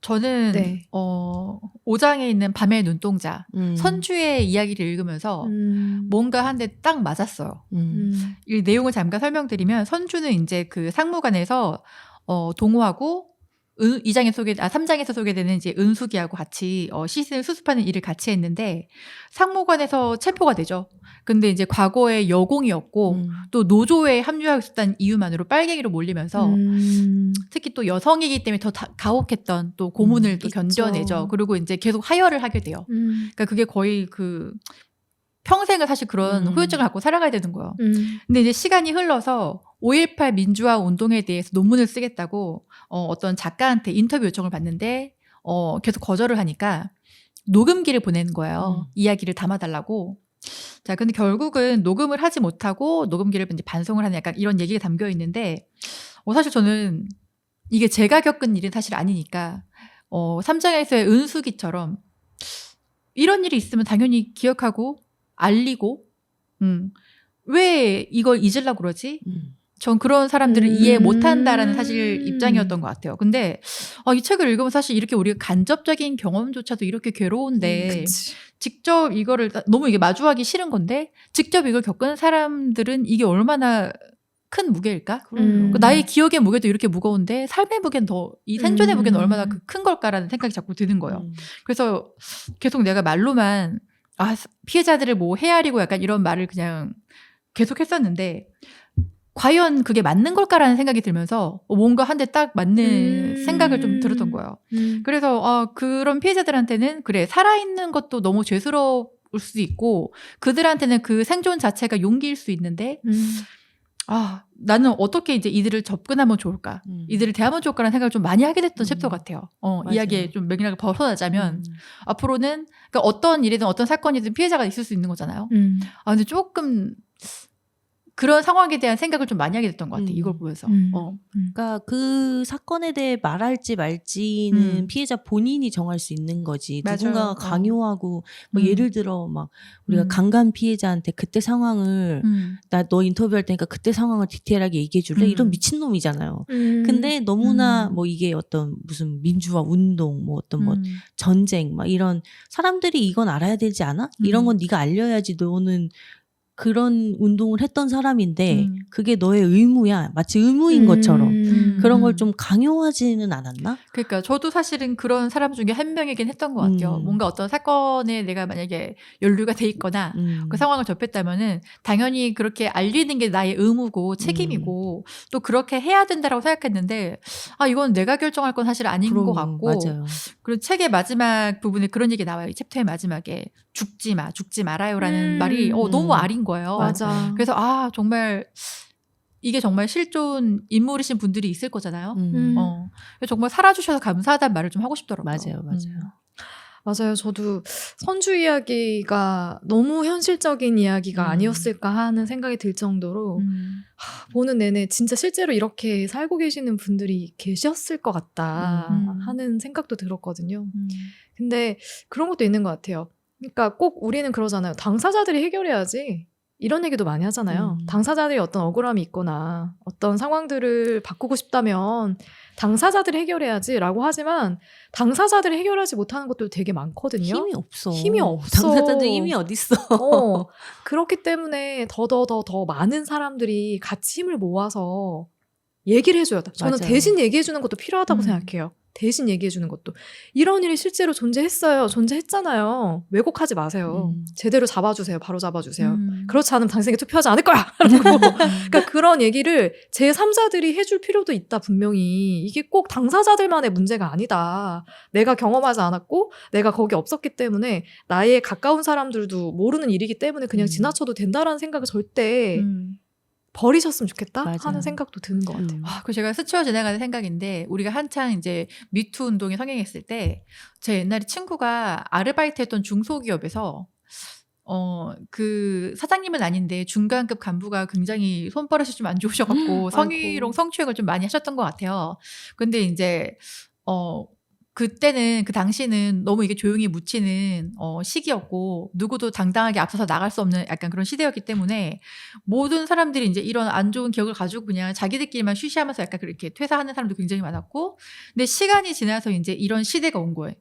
저는 네. 5장에 있는 밤의 눈동자 선주의 이야기를 읽으면서 뭔가 한 대 딱 맞았어요. 이 내용을 잠깐 설명드리면 선주는 이제 그 상무관에서 동호하고 3장에서 소개되는 이제 은숙이하고 같이 시신을 수습하는 일을 같이 했는데 상무관에서 체포가 되죠. 근데 이제 과거에 여공이었고 또 노조에 합류하고 있었다는 이유만으로 빨갱이로 몰리면서 특히 또 여성이기 때문에 더 가혹했던 또 고문을 또 견뎌내죠. 그리고 이제 계속 하혈을 하게 돼요. 그러니까 그게 거의 그 평생을 사실 그런 후유증을 갖고 살아가야 되는 거예요. 근데 이제 시간이 흘러서 5.18 민주화 운동에 대해서 논문을 쓰겠다고 어떤 작가한테 인터뷰 요청을 받는데 계속 거절을 하니까 녹음기를 보내는 거예요. 이야기를 담아달라고. 자, 근데 결국은 녹음을 하지 못하고 녹음기를 이제 반송을 하는 약간 이런 얘기가 담겨 있는데 사실 저는 이게 제가 겪은 일은 사실 아니니까 3장에서의 은숙이처럼 이런 일이 있으면 당연히 기억하고 알리고 왜 이걸 잊으려고 그러지? 전 그런 사람들을 이해 못한다라는 사실 입장이었던 것 같아요. 근데 이 책을 읽으면 사실 이렇게 우리가 간접적인 경험조차도 이렇게 괴로운데 직접 이거를 너무 이게 마주하기 싫은 건데 직접 이걸 겪은 사람들은 이게 얼마나 큰 무게일까? 나의 기억의 무게도 이렇게 무거운데 삶의 무게는 이 생존의 무게는 얼마나 큰 걸까라는 생각이 자꾸 드는 거예요. 그래서 계속 내가 말로만 피해자들을 뭐 헤아리고 약간 이런 말을 그냥 계속 했었는데 과연 그게 맞는 걸까라는 생각이 들면서 뭔가 한 대 딱 맞는 생각을 좀 들었던 거예요. 그래서 그런 피해자들한테는 그래 살아있는 것도 너무 죄스러울 수 있고 그들한테는 그 생존 자체가 용기일 수 있는데 나는 어떻게 이제 이들을 접근하면 좋을까? 이들을 대하면 좋을까라는 생각을 좀 많이 하게 됐던 챕터 같아요. 이야기에 좀 맥락을 벗어나자면 앞으로는 그러니까 어떤 일이든 어떤 사건이든 피해자가 있을 수 있는 거잖아요. 근데 조금 그런 상황에 대한 생각을 좀 많이 하게 됐던 것 같아요. 이걸 보면서. 그러니까 그 사건에 대해 말할지 말지는 피해자 본인이 정할 수 있는 거지. 맞아요. 누군가가 강요하고 뭐 예를 들어 막 우리가 강간 피해자한테 그때 상황을 나 너 인터뷰할 테니까 그때 상황을 디테일하게 얘기해 줄래? 이런 미친놈이잖아요. 근데 너무나 뭐 이게 어떤 무슨 민주화 운동 뭐 어떤 뭐 전쟁 막 이런 사람들이 이건 알아야 되지 않아? 이런 건 네가 알려야지 너는 그런 운동을 했던 사람인데 그게 너의 의무야. 마치 의무인 것처럼 그런 걸 좀 강요하지는 않았나? 그러니까 저도 사실은 그런 사람 중에 한 명이긴 했던 것 같아요. 뭔가 어떤 사건에 내가 만약에 연루가 돼 있거나 그 상황을 접했다면은 당연히 그렇게 알리는 게 나의 의무고 책임이고 또 그렇게 해야 된다라고 생각했는데 이건 내가 결정할 건 사실 아닌 것 같고 맞아요. 그리고 책의 마지막 부분에 그런 얘기 나와요. 이 챕터의 마지막에 죽지 말아요라는 말이 너무 아린 거예요. 맞아. 그래서 정말 이게 정말 실존 인물이신 분들이 있을 거잖아요. 정말 살아주셔서 감사하다는 말을 좀 하고 싶더라고요. 맞아요. 저도 선주 이야기가 너무 현실적인 이야기가 아니었을까 하는 생각이 들 정도로 보는 내내 진짜 실제로 이렇게 살고 계시는 분들이 계셨을 것 같다 하는 생각도 들었거든요. 근데 그런 것도 있는 것 같아요. 그러니까 꼭 우리는 그러잖아요. 당사자들이 해결해야지. 이런 얘기도 많이 하잖아요. 당사자들이 어떤 억울함이 있거나 어떤 상황들을 바꾸고 싶다면 당사자들이 해결해야지 라고 하지만 당사자들이 해결하지 못하는 것도 되게 많거든요. 힘이 없어. 당사자들 힘이 어딨어. 그렇기 때문에 더 많은 사람들이 같이 힘을 모아서 얘기를 해줘야 돼. 저는 맞아요. 대신 얘기해주는 것도 필요하다고 생각해요. 대신 얘기해주는 것도. 이런 일이 실제로 존재했잖아요. 왜곡하지 마세요. 제대로 잡아주세요. 바로 잡아주세요. 그렇지 않으면 당신에게 투표하지 않을 거야. 그러니까 그런 얘기를 제3자들이 해줄 필요도 있다. 분명히. 이게 꼭 당사자들만의 문제가 아니다. 내가 경험하지 않았고 내가 거기 없었기 때문에 나의 가까운 사람들도 모르는 일이기 때문에 그냥 지나쳐도 된다라는 생각을 절대 버리셨으면 좋겠다 하는 생각도 드는 것 같아요. 그 제가 스쳐 지나가는 생각인데 우리가 한창 이제 미투 운동이 성행했을 때 제 옛날에 친구가 아르바이트했던 중소기업에서 그 사장님은 아닌데 중간급 간부가 굉장히 손버릇이 좀 안 좋으셔갖고 성희롱 성추행을 좀 많이 하셨던 것 같아요. 근데 이제 그때는 그 당시는 너무 이게 조용히 묻히는 시기였고 누구도 당당하게 앞서서 나갈 수 없는 약간 그런 시대였기 때문에 모든 사람들이 이제 이런 안 좋은 기억을 가지고 그냥 자기들끼리만 쉬쉬하면서 약간 그렇게 퇴사하는 사람도 굉장히 많았고 근데 시간이 지나서 이제 이런 시대가 온 거예요.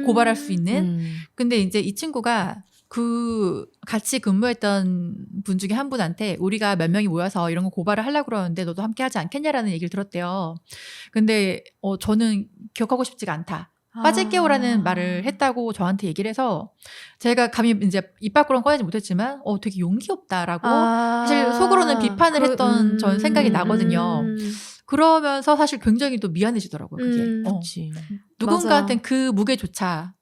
고발할 수 있는. 근데 이제 이 친구가 그 같이 근무했던 분 중에 한 분한테 우리가 몇 명이 모여서 이런 거 고발을 하려고 그러는데 너도 함께 하지 않겠냐라는 얘기를 들었대요. 근데 저는 기억하고 싶지가 않다. 빠질게요라는 말을 했다고 저한테 얘기를 해서 제가 감히 이제 입 밖으로는 꺼내지 못했지만 되게 용기 없다라고 사실 속으로는 비판을 했던 전 생각이 나거든요. 그러면서 사실 굉장히 또 미안해지더라고요. 그게. 그치. 누군가한테는 그 무게조차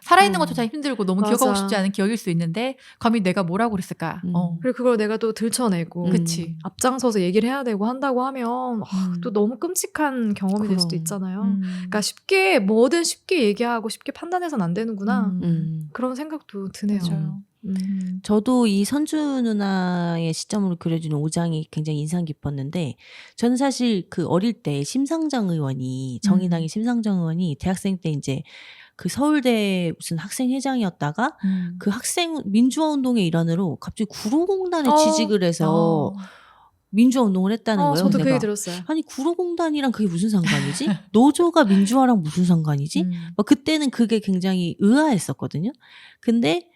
살아있는 것조차 힘들고 너무 맞아. 기억하고 싶지 않은 기억일 수 있는데 감히 내가 뭐라고 그랬을까. 그리고 그걸 내가 또 들춰내고 그치. 앞장서서 얘기를 해야 되고 한다고 하면 또 너무 끔찍한 경험이 될 수도 있잖아요. 그러니까 쉽게 뭐든 쉽게 얘기하고 쉽게 판단해서는 안 되는구나. 그런 생각도 드네요. 맞아요. 저도 이 선주 누나의 시점으로 그려지는 5장이 굉장히 인상 깊었는데 저는 사실 그 어릴 때 심상정 의원이 정의당의 심상정 의원이 대학생 때 이제 그 서울대 무슨 학생회장이었다가 그 학생 민주화 운동의 일환으로 갑자기 구로공단에 취직을 해서 민주화 운동을 했다는 거예요. 저도 그 내가. 얘기 들었어요. 아니 구로공단이랑 그게 무슨 상관이지? 노조가 민주화랑 무슨 상관이지? 막 그때는 그게 굉장히 의아했었거든요. 근데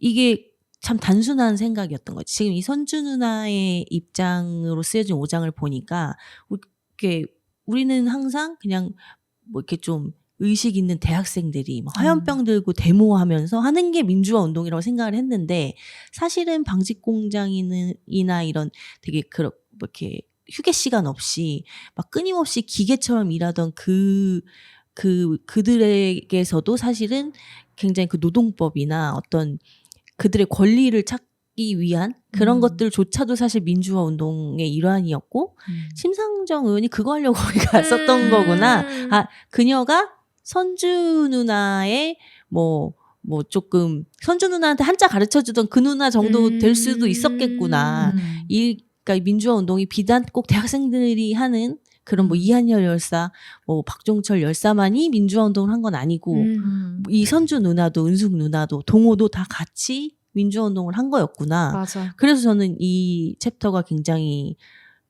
이게 참 단순한 생각이었던 거지. 지금 이 선주 누나의 입장으로 쓰여진 5장을 보니까 우리는 항상 그냥 뭐 이렇게 좀 의식 있는 대학생들이 막 화염병 들고 데모하면서 하는 게 민주화 운동이라고 생각을 했는데 사실은 방직공장이나 이런 되게 뭐 이렇게 휴게 시간 없이 막 끊임없이 기계처럼 일하던 그들에게서도 사실은 굉장히 그 노동법이나 어떤 그들의 권리를 찾기 위한 그런 것들조차도 사실 민주화 운동의 일환이었고 심상정 의원이 그거 하려고 거기 갔었던 거구나. 그녀가 선주 누나의 뭐 조금 선주 누나한테 한자 가르쳐주던 그 누나 정도 될 수도 있었겠구나. 그러니까 민주화 운동이 비단 꼭 대학생들이 하는 그런 뭐 이한열 열사, 뭐 박종철 열사만이 민주화 운동을 한 건 아니고 이 선주 누나도 은숙 누나도 동호도 다 같이 민주화 운동을 한 거였구나. 맞아. 그래서 저는 이 챕터가 굉장히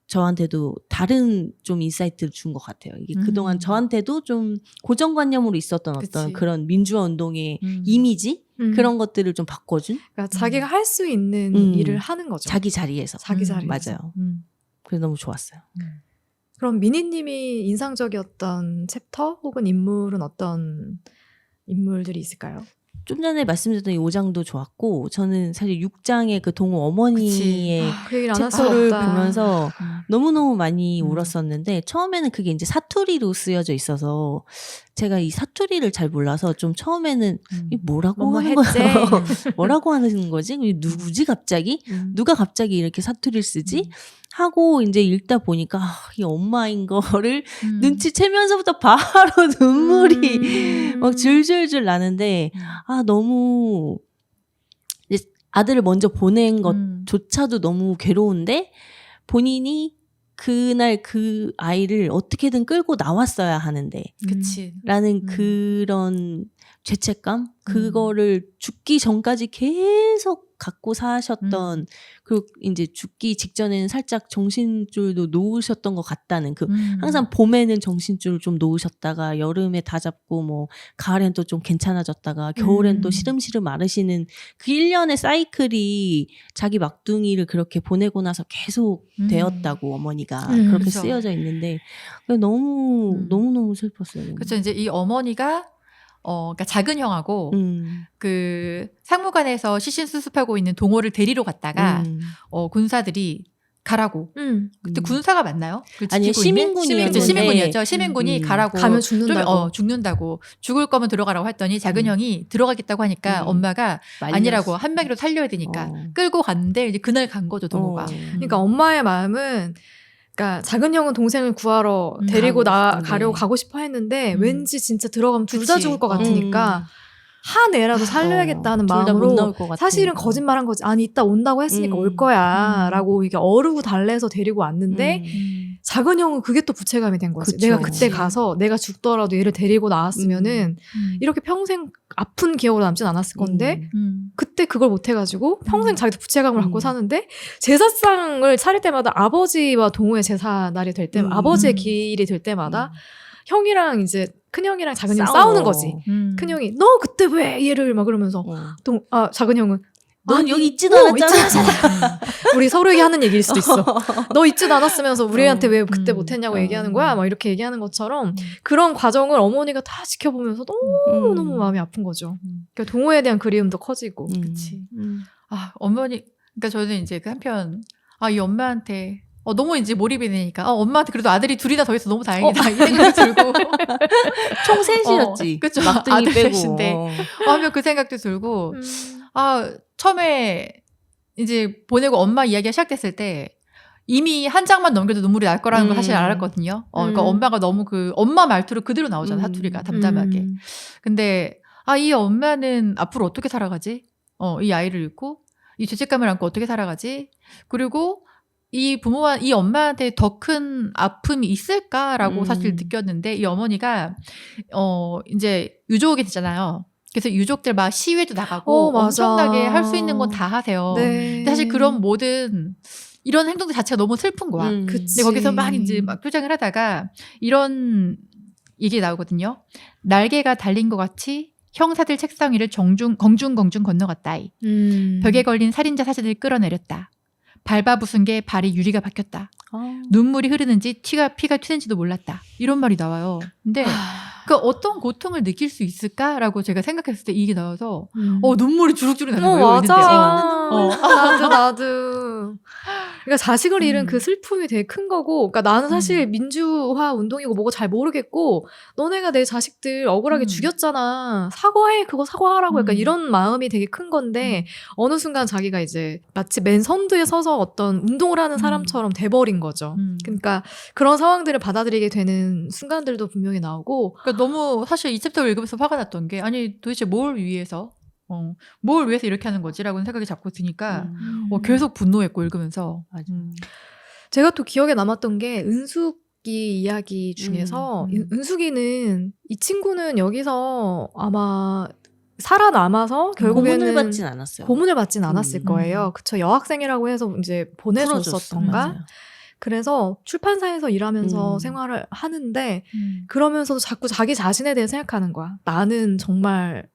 저한테도 다른 좀 인사이트를 준 것 같아요. 이게 그동안 저한테도 좀 고정관념으로 있었던 어떤 그런 민주화 운동의 이미지 그런 것들을 좀 바꿔준. 그러니까 자기가 할 수 있는 일을 하는 거죠. 자기 자리에서. 자기 자리에서. 맞아요. 그래서 너무 좋았어요. 그럼 미니님이 인상적이었던 챕터 혹은 인물은 어떤 인물들이 있을까요? 좀 전에 말씀드렸던 이 5장도 좋았고 저는 사실 6장의 그 동호 어머니의 그 얘기를 안 할 수 챕터를 없다. 보면서 너무너무 많이 울었었는데 처음에는 그게 이제 사투리로 쓰여져 있어서 제가 이 사투리를 잘 몰라서 좀 처음에는 이게 뭐라고 하는 거야? 뭐라고 하는 거지? 누구지 갑자기? 누가 갑자기 이렇게 사투리를 쓰지? 하고 이제 읽다 보니까 이 엄마인 거를 눈치채면서부터 바로 눈물이 막 줄줄줄 나는데 너무 이제 아들을 먼저 보낸 것조차도 너무 괴로운데 본인이 그날 그 아이를 어떻게든 끌고 나왔어야 하는데 라는 그런 죄책감 그거를 죽기 전까지 계속 갖고 사셨던 그리고 이제 죽기 직전에는 살짝 정신줄도 놓으셨던 것 같다는 그 항상 봄에는 정신줄을 좀 놓으셨다가 여름에 다 잡고 뭐 가을엔 또 좀 괜찮아졌다가 겨울엔 또 시름시름 앓으시는 그 1년의 사이클이 자기 막둥이를 그렇게 보내고 나서 계속 되었다고 어머니가 그렇게 그렇죠. 쓰여져 있는데 너무너무 슬펐어요. 그렇죠. 이제 이 어머니가 그러니까 작은 형하고 그 상무관에서 시신 수습하고 있는 동호를 데리러 갔다가 군사들이 가라고. 그때 군사가 맞나요? 아니요, 시민군이었는데. 시민군이었죠. 시민군이 가라고. 가면 죽는다고. 죽는다고. 죽을 거면 들어가라고 했더니 작은 형이 들어가겠다고 하니까 엄마가 아니라고 한 명이라도 살려야 되니까 끌고 갔는데 이제 그날 간 거죠, 동호가. 그러니까 엄마의 마음은 그러니까 작은 형은 동생을 구하러 데리고 가려고 가고 싶어 했는데 왠지 진짜 들어가면 둘 다 죽을 것 같으니까 한 애라도 살려야겠다는 마음으로 사실은 거짓말한 거지. 아니 이따 온다고 했으니까 올 거야 라고 이게 어르고 달래서 데리고 왔는데 작은 형은 그게 또 부채감이 된 거지. 그쵸. 내가 그때 그치. 가서 내가 죽더라도 얘를 데리고 나왔으면은 이렇게 평생 아픈 기억으로 남진 않았을 건데 그때 그걸 못 해가지고 평생 자기도 부채감을 갖고 사는데 제사상을 차릴 때마다 아버지와 동호회 제사 날이 될 때 아버지의 길이 될 때마다 형이랑 이제 큰형이랑 작은형이 싸우는 거지. 큰형이 너 그때 왜 얘를 막 그러면서 작은형은 넌 여기 있지도 있지 않았잖아. 우리 서로에게 하는 얘기일 수도 있어. 너 있지도 않았으면서 우리한테 왜 그때 못했냐고 얘기하는 거야? 막 이렇게 얘기하는 것처럼 그런 과정을 어머니가 다 지켜보면서 너무 마음이 아픈 거죠. 그러니까 동호회에 대한 그리움도 커지고. 그치. 어머니, 그러니까 저는 이제 그 한편, 이 엄마한테, 너무 이제 몰입이 되니까, 엄마한테 그래도 아들이 둘이나 더 있어 너무 다행이다. 이 생각이 들고. 총 셋이었지. 그쵸. 막둥이 아들 빼고. 셋인데. 하면 그 생각도 들고, 처음에 이제 보내고 엄마 이야기가 시작됐을 때, 이미 한 장만 넘겨도 눈물이 날 거라는 걸 사실 알았거든요. 그러니까 엄마가 너무 엄마 말투로 그대로 나오잖아, 사투리가 담담하게. 근데, 이 엄마는 앞으로 어떻게 살아가지? 이 아이를 잃고, 이 죄책감을 안고 어떻게 살아가지? 그리고 이 엄마한테 더 큰 아픔이 있을까라고 사실 느꼈는데, 이 어머니가, 이제 유족이 되잖아요. 그래서 유족들 막 시위도 나가고 엄청나게 할 수 있는 건 다 하세요. 네. 근데 사실 그런 모든 이런 행동들 자체가 너무 슬픈 거야. 근데 거기서 막 이제 막 표장을 하다가 이런 얘기 나오거든요. 날개가 달린 것 같이 형사들 책상 위를 공중공중 건너갔다. 벽에 걸린 살인자 사진을 끌어내렸다. 밟아 부순 게 발이 유리가 박혔다. 눈물이 흐르는지 피가 튀는지도 몰랐다. 이런 말이 나와요. 근데 그 어떤 고통을 느낄 수 있을까라고 제가 생각했을 때 이게 나와서 눈물이 주룩주룩 나는 거예요. 맞아. 나도. 그러니까 자식을 잃은 그 슬픔이 되게 큰 거고, 그러니까 나는 사실 민주화 운동이고 뭐고 잘 모르겠고, 너네가 내 자식들 억울하게 죽였잖아. 사과해, 그거 사과하라고. 약간 이런 마음이 되게 큰 건데, 어느 순간 자기가 이제 마치 맨 선두에 서서 어떤 운동을 하는 사람처럼 돼버린 거죠. 그러니까 그런 상황들을 받아들이게 되는 순간들도 분명히 나오고. 그러니까 너무 사실 이 챕터를 읽으면서 화가 났던 게, 아니 도대체 뭘 위해서 이렇게 하는 거지라고는 생각이 자꾸 드니까 계속 분노했고 읽으면서. 제가 또 기억에 남았던 게 은숙이 이야기 중에서 은숙이는 이 친구는 여기서 아마 살아남아서 결국에는 고문을 받진 않았을 거예요. 그쵸. 여학생이라고 해서 이제 보내줬었던가. 그래서 출판사에서 일하면서 생활을 하는데 그러면서도 자꾸 자기 자신에 대해 생각하는 거야. 나는 정말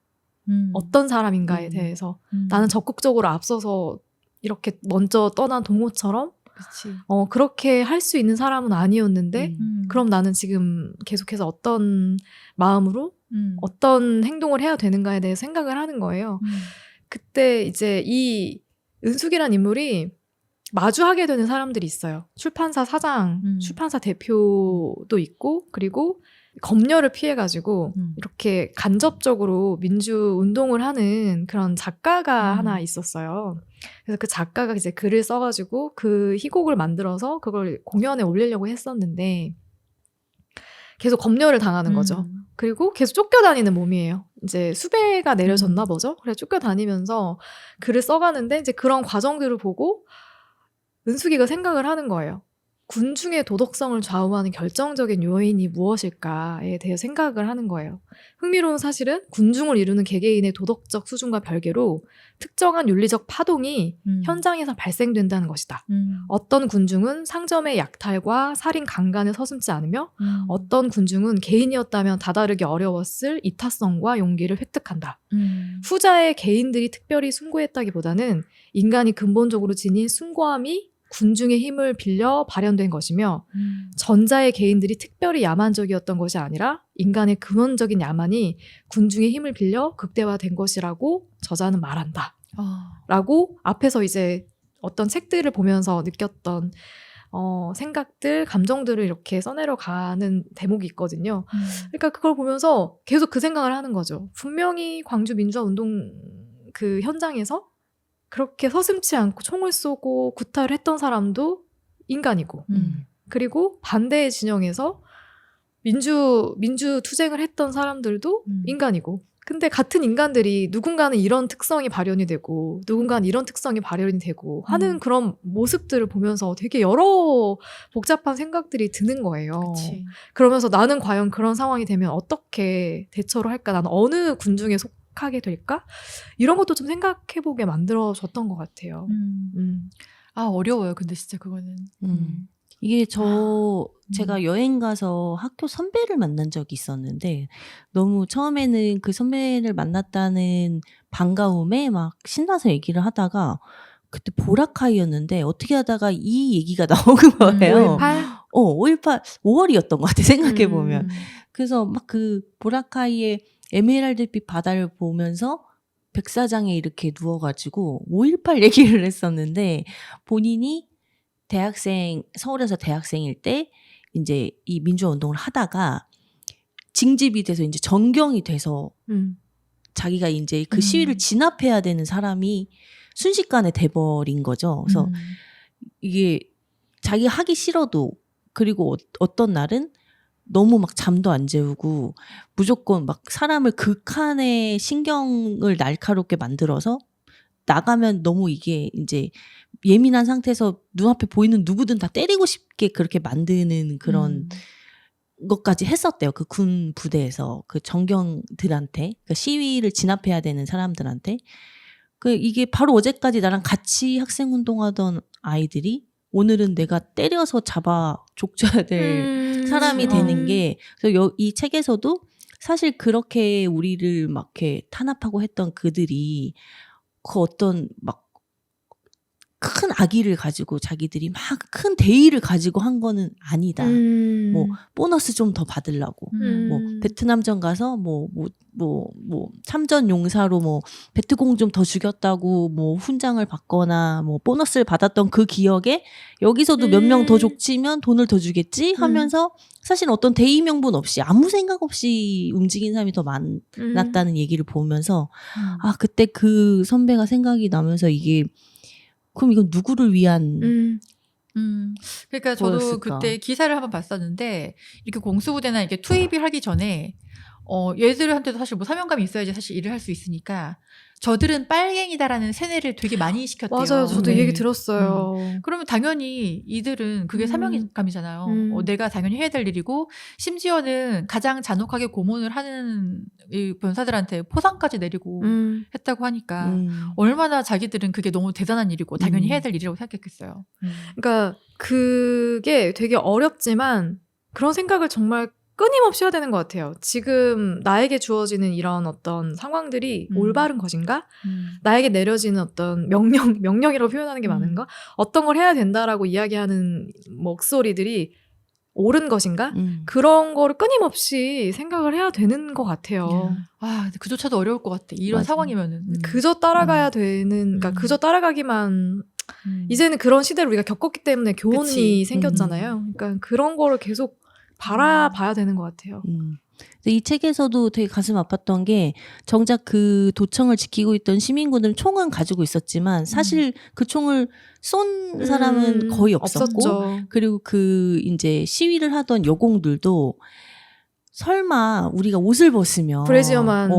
어떤 사람인가에 대해서 나는 적극적으로 앞서서 이렇게 먼저 떠난 동호처럼 그렇게 할 수 있는 사람은 아니었는데 그럼 나는 지금 계속해서 어떤 마음으로 어떤 행동을 해야 되는가에 대해 생각을 하는 거예요. 그때 이제 이 은숙이란 인물이 마주하게 되는 사람들이 있어요. 출판사 사장, 출판사 대표도 있고 그리고 검열을 피해가지고 이렇게 간접적으로 민주운동을 하는 그런 작가가 하나 있었어요. 그래서 그 작가가 이제 글을 써가지고 그 희곡을 만들어서 그걸 공연에 올리려고 했었는데 계속 검열을 당하는 거죠. 그리고 계속 쫓겨다니는 몸이에요. 이제 수배가 내려졌나 보죠. 그래서 쫓겨다니면서 글을 써가는데 이제 그런 과정들을 보고 은숙이가 생각을 하는 거예요. 군중의 도덕성을 좌우하는 결정적인 요인이 무엇일까에 대해 생각을 하는 거예요. 흥미로운 사실은 군중을 이루는 개개인의 도덕적 수준과 별개로 특정한 윤리적 파동이 현장에서 발생된다는 것이다. 어떤 군중은 상점의 약탈과 살인 강간을 서슴지 않으며 어떤 군중은 개인이었다면 다다르기 어려웠을 이타성과 용기를 획득한다. 후자의 개인들이 특별히 숭고했다기보다는 인간이 근본적으로 지닌 숭고함이 군중의 힘을 빌려 발현된 것이며 전자의 개인들이 특별히 야만적이었던 것이 아니라 인간의 근원적인 야만이 군중의 힘을 빌려 극대화된 것이라고 저자는 말한다. 라고 앞에서 이제 어떤 책들을 보면서 느꼈던 생각들, 감정들을 이렇게 써내려가는 대목이 있거든요. 그러니까 그걸 보면서 계속 그 생각을 하는 거죠. 분명히 광주 민주화운동 그 현장에서 그렇게 서슴지 않고 총을 쏘고 구타를 했던 사람도 인간이고 그리고 반대의 진영에서 민주 투쟁을 했던 사람들도 인간이고 근데 같은 인간들이 누군가는 이런 특성이 발현이 되고 누군가는 이런 특성이 발현이 되고 하는 그런 모습들을 보면서 되게 여러 복잡한 생각들이 드는 거예요. 그치. 그러면서 나는 과연 그런 상황이 되면 어떻게 대처를 할까? 나는 어느 군중에 속하게 될까? 이런 것도 좀 생각해보게 만들어줬던 것 같아요. 아, 어려워요. 근데 진짜 그거는. 이게 제가 여행 가서 학교 선배를 만난 적이 있었는데 너무 처음에는 그 선배를 만났다는 반가움에 막 신나서 얘기를 하다가 그때 보라카이였는데 어떻게 하다가 이 얘기가 나온 거예요. 5.18? 5.18, 5월이었던 것 같아, 생각해보면. 그래서 막 그 보라카이의 에메랄드빛 바다를 보면서 백사장에 이렇게 누워가지고 5.18 얘기를 했었는데 본인이 서울에서 대학생일 때 이제 이 민주화 운동을 하다가 징집이 돼서 이제 전경이 돼서 자기가 이제 그 시위를 진압해야 되는 사람이 순식간에 돼버린 거죠. 그래서 이게 자기가 하기 싫어도 그리고 어떤 날은 너무 막 잠도 안 재우고 무조건 막 사람을 극한의 신경을 날카롭게 만들어서 나가면 너무 이게 이제 예민한 상태에서 눈앞에 보이는 누구든 다 때리고 싶게 그렇게 만드는 그런 것까지 했었대요. 그 군 부대에서 그 정경들한테 그 시위를 진압해야 되는 사람들한테 그 이게 바로 어제까지 나랑 같이 학생 운동하던 아이들이 오늘은 내가 때려서 잡아 족쳐야 될 사람이 되는 게 그래서 이 책에서도 사실 그렇게 우리를 막 이렇게 탄압하고 했던 그들이 그 어떤 막 큰 악의를 가지고 자기들이 막 큰 대의를 가지고 한 거는 아니다. 뭐 보너스 좀 더 받으려고. 뭐 베트남전 가서 뭐 참전 용사로 뭐 베트공 좀 더 죽였다고 뭐 훈장을 받거나 뭐 보너스를 받았던 그 기억에 여기서도 몇 명 더 족치면 돈을 더 주겠지 하면서 사실 어떤 대의 명분 없이 아무 생각 없이 움직인 사람이 더 많았다는 얘기를 보면서 아 그때 그 선배가 생각이 나면서 이게 그럼 이건 누구를 위한 그러니까 저도 뭐였을까? 그때 기사를 한번 봤었는데 이렇게 공수부대나 이렇게 투입을 하기 전에 얘들한테도 사실 뭐 사명감이 있어야지 사실 일을 할 수 있으니까 저들은 빨갱이다라는 세뇌를 되게 많이 시켰대요. 맞아요. 저도 이 얘기 들었어요. 그러면 당연히 이들은 그게 사명감이잖아요. 내가 당연히 해야 될 일이고 심지어는 가장 잔혹하게 고문을 하는 이 변사들한테 포상까지 내리고 했다고 하니까 얼마나 자기들은 그게 너무 대단한 일이고 당연히 해야 될 일이라고 생각했겠어요. 그러니까 그게 되게 어렵지만 그런 생각을 정말 끊임없이 해야 되는 것 같아요. 지금 나에게 주어지는 이런 어떤 상황들이 올바른 것인가? 나에게 내려지는 어떤 명령이라고 표현하는 게 맞은가? 어떤 걸 해야 된다라고 이야기하는 목소리들이 옳은 것인가? 그런 거를 끊임없이 생각을 해야 되는 것 같아요. 아, 근데 그조차도 어려울 것 같아. 이런 맞아. 상황이면은. 그저 따라가야 되는, 그러니까 그저 따라가기만 이제는 그런 시대를 우리가 겪었기 때문에 교훈이 그치. 생겼잖아요. 그러니까 그런 거를 계속 바라봐야 되는 것 같아요. 이 책에서도 되게 가슴 아팠던 게 정작 그 도청을 지키고 있던 시민군들은 총은 가지고 있었지만 사실 그 총을 쏜 사람은 거의 없었고 없었죠. 그리고 그 이제 시위를 하던 여공들도 설마 우리가 옷을 벗으면 브래지어만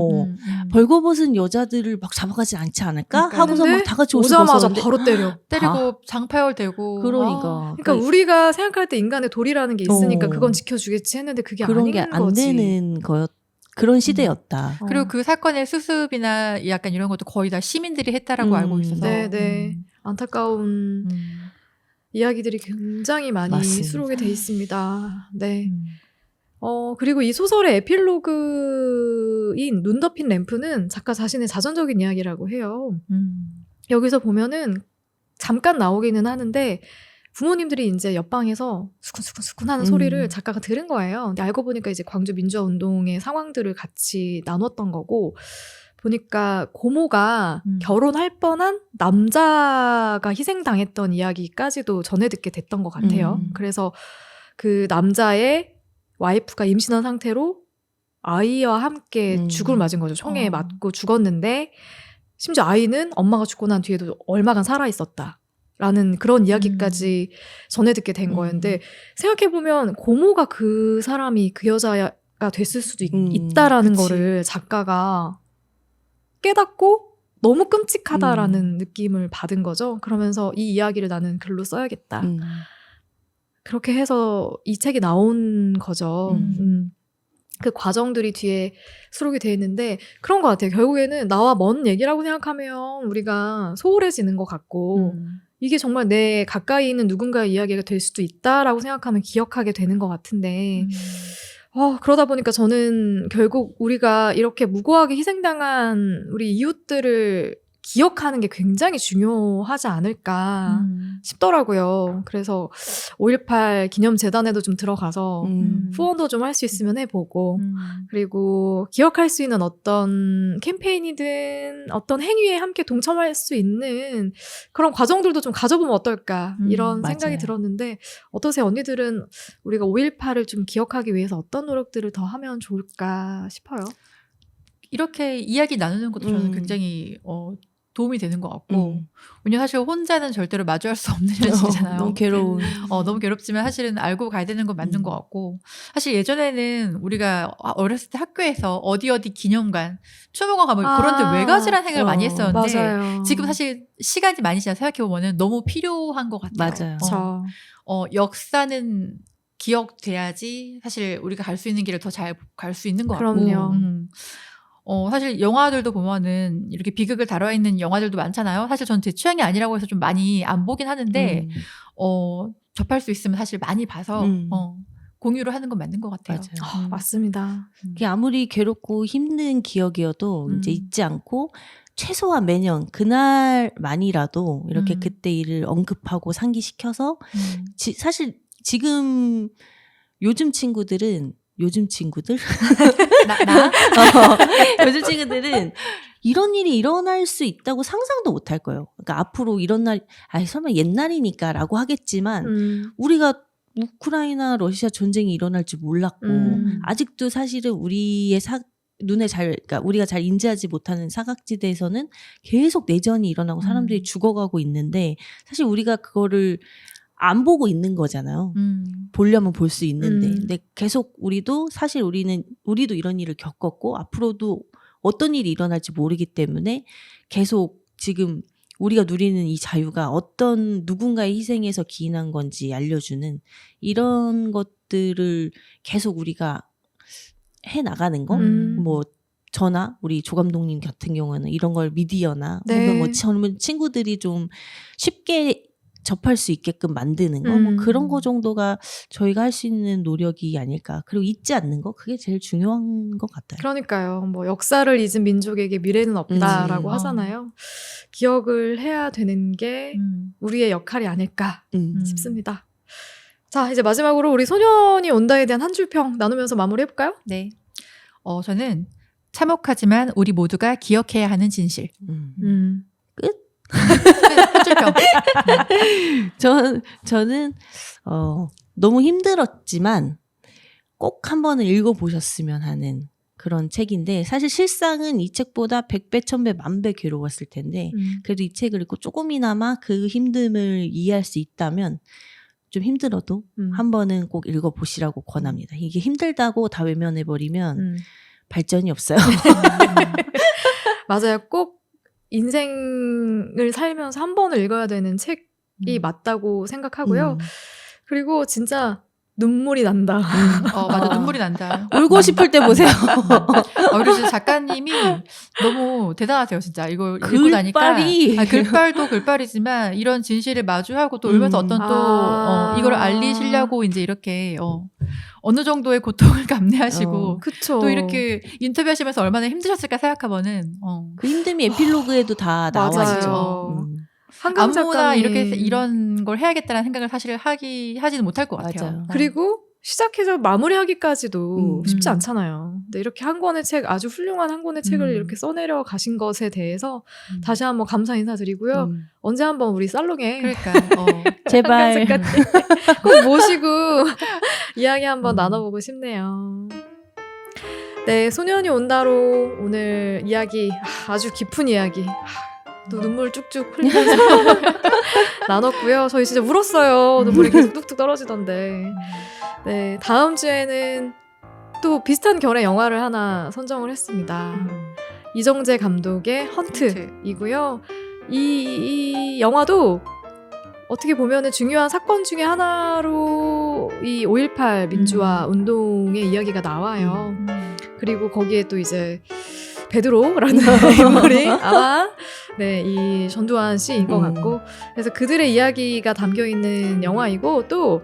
벌거벗은 여자들을 막 잡아가지 않지 않을까? 그러니까. 하고서 막 다 같이 옷을 오자마자 벗었는데 바로 때려. 때리고 장파열 되고. 그러니까. 그러니까 우리가 생각할 때 인간의 도리라는 게 있으니까 어. 그건 지켜주겠지 했는데 그게 그런 아닌 게 안 거지. 되는 그런 시대였다. 그리고 그 사건의 수습이나 약간 이런 것도 거의 다 시민들이 했다라고 알고 있어서. 네. 안타까운 이야기들이 굉장히 많이 맞습니다. 수록이 돼 있습니다. 네. 그리고 이 소설의 에필로그인 눈 덮인 램프는 작가 자신의 자전적인 이야기라고 해요. 여기서 보면은 잠깐 나오기는 하는데 부모님들이 이제 옆방에서 수근수근 하는 소리를 작가가 들은 거예요. 근데 알고 보니까 이제 광주 민주화 운동의 상황들을 같이 나눴던 거고 보니까 고모가 결혼할 뻔한 남자가 희생당했던 이야기까지도 전해 듣게 됐던 것 같아요. 그래서 그 남자의 와이프가 임신한 상태로 아이와 함께 죽을 맞은 거죠. 총에 맞고 죽었는데 심지어 아이는 엄마가 죽고 난 뒤에도 얼마간 살아있었다. 라는 그런 이야기까지 전해 듣게 된 거였는데 생각해보면 고모가 그 사람이 그 여자가 됐을 수도 있다라는 그치. 거를 작가가 깨닫고 너무 끔찍하다라는 느낌을 받은 거죠. 그러면서 이 이야기를 나는 글로 써야겠다. 그렇게 해서 이 책이 나온 거죠. 그 과정들이 뒤에 수록이 되어 있는데 그런 것 같아요. 결국에는 나와 먼 얘기라고 생각하면 우리가 소홀해지는 것 같고 이게 정말 내 가까이 있는 누군가의 이야기가 될 수도 있다라고 생각하면 기억하게 되는 것 같은데 그러다 보니까 저는 결국 우리가 이렇게 무고하게 희생당한 우리 이웃들을 기억하는 게 굉장히 중요하지 않을까 싶더라고요. 그래서 5.18 기념재단에도 좀 들어가서 후원도 좀 할 수 있으면 해보고 그리고 기억할 수 있는 어떤 캠페인이든 어떤 행위에 함께 동참할 수 있는 그런 과정들도 좀 가져보면 어떨까 이런 맞아요. 생각이 들었는데 어떠세요? 언니들은 우리가 5.18을 좀 기억하기 위해서 어떤 노력들을 더 하면 좋을까 싶어요? 이렇게 이야기 나누는 것도 저는 굉장히 도움이 되는 것 같고 왜냐면 사실 혼자는 절대로 마주할 수 없는 현실이잖아요. 너무 괴로운. 너무 괴롭지만 사실은 알고 가야 되는 건 맞는 것 같고 사실 예전에는 우리가 어렸을 때 학교에서 어디 기념관, 추모관 가면 그런 데 왜 가지라는 생각을 많이 했었는데 맞아요. 지금 사실 시간이 많이 지나 생각해보면 너무 필요한 것 같아요. 맞아요. 역사는 기억돼야지 사실 우리가 갈 수 있는 길을 더 잘 갈 수 있는 것 같고 그럼요. 사실 영화들도 보면은 이렇게 비극을 다뤄 있는 영화들도 많잖아요. 사실 전 제 취향이 아니라고 해서 좀 많이 안 보긴 하는데 접할 수 있으면 사실 많이 봐서 공유를 하는 건 맞는 것 같아요. 맞아요. 맞습니다. 그게 아무리 괴롭고 힘든 기억이어도 이제 잊지 않고 최소한 매년 그날만이라도 이렇게 그때 일을 언급하고 상기시켜서 사실 지금 요즘 친구들 요즘 친구들은 이런 일이 일어날 수 있다고 상상도 못 할 거예요. 그러니까 앞으로 이런 날, 설마 옛날이니까라고 하겠지만 우리가 우크라이나 러시아 전쟁이 일어날 줄 몰랐고 아직도 사실은 우리의 그러니까 우리가 잘 인지하지 못하는 사각지대에서는 계속 내전이 일어나고 사람들이 죽어가고 있는데 사실 우리가 그거를 안 보고 있는 거잖아요. 보려면 볼 수 있는데. 근데 계속 우리도 이런 일을 겪었고 앞으로도 어떤 일이 일어날지 모르기 때문에 계속 지금 우리가 누리는 이 자유가 어떤 누군가의 희생에서 기인한 건지 알려주는 이런 것들을 계속 우리가 해 나가는 거. 뭐 저나 우리 조 감독님 같은 경우는 이런 걸 미디어나 혹은 뭐 젊은 친구들이 좀 쉽게 접할 수 있게끔 만드는 거, 뭐 그런 거 정도가 저희가 할 수 있는 노력이 아닐까. 그리고 잊지 않는 거, 그게 제일 중요한 것 같아요. 그러니까요. 뭐 역사를 잊은 민족에게 미래는 없다라고 하잖아요. 기억을 해야 되는 게 우리의 역할이 아닐까 싶습니다. 자, 이제 마지막으로 우리 소년이 온다에 대한 한 줄 평 나누면서 마무리해볼까요? 네. 저는 참혹하지만 우리 모두가 기억해야 하는 진실. 끝? 한줄평. 저는 너무 힘들었지만 꼭 한 번은 읽어보셨으면 하는 그런 책인데 사실 실상은 이 책보다 100배, 1000배, 10,000배 괴로웠을 텐데 그래도 이 책을 읽고 조금이나마 그 힘듦을 이해할 수 있다면 좀 힘들어도 한 번은 꼭 읽어보시라고 권합니다. 이게 힘들다고 다 외면해버리면 발전이 없어요. 맞아요. 꼭 인생을 살면서 한 번을 읽어야 되는 책이 맞다고 생각하고요. 그리고 진짜 눈물이 난다. 맞아. 눈물이 난다. 울고 싶을 때 보세요. 그리고 진짜 작가님이 너무 대단하세요. 진짜 이걸 읽고 나니까 글빨도 글빨이지만 이런 진실을 마주하고 또 울면서 어떤 또 이걸 알리시려고 이제 이렇게 어느 정도의 고통을 감내하시고 그쵸. 또 이렇게 인터뷰하시면서 얼마나 힘드셨을까 생각하면은 그 힘듦이 에필로그에도 다 나와있죠. 아무나 이렇게 이런 걸 해야겠다는 생각을 사실 하지는 못할 것 같아요. 맞아요. 그리고 시작해서 마무리하기까지도 쉽지 않잖아요. 근데 이렇게 한 권의 책, 아주 훌륭한 한 권의 책을 이렇게 써내려 가신 것에 대해서 다시 한번 감사 인사드리고요. 언제 한번 우리 살롱에 그러니까 제발 꼭 모시고 이야기 한번 나눠보고 싶네요. 네, 소년이 온다로 오늘 이야기 아주 깊은 이야기 또 눈물 쭉쭉 흘리면서 나눴고요. 저희 진짜 울었어요. 눈물이 계속 뚝뚝 떨어지던데. 네, 다음 주에는 또 비슷한 결의 영화를 하나 선정을 했습니다. 이정재 감독의 헌트이고요. 이 영화도 어떻게 보면은 중요한 사건 중에 하나로 이 5.18 민주화 운동의 이야기가 나와요. 그리고 거기에 또 이제 베드로라는 인물이 아마 네, 이 전두환 씨인 것 같고 그래서 그들의 이야기가 담겨 있는 영화이고 또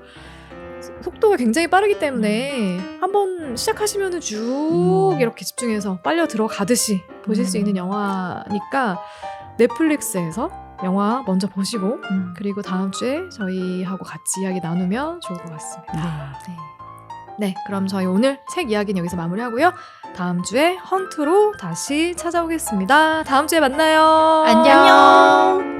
속도가 굉장히 빠르기 때문에 한번 시작하시면은 쭉 이렇게 집중해서 빨려 들어가듯이 보실 수 있는 영화니까 넷플릭스에서 영화 먼저 보시고 그리고 다음 주에 저희하고 같이 이야기 나누면 좋을 것 같습니다. 네, 그럼 저희 오늘 책 이야기는 여기서 마무리하고요. 다음 주에 헌트로 다시 찾아오겠습니다. 다음 주에 만나요. 안녕.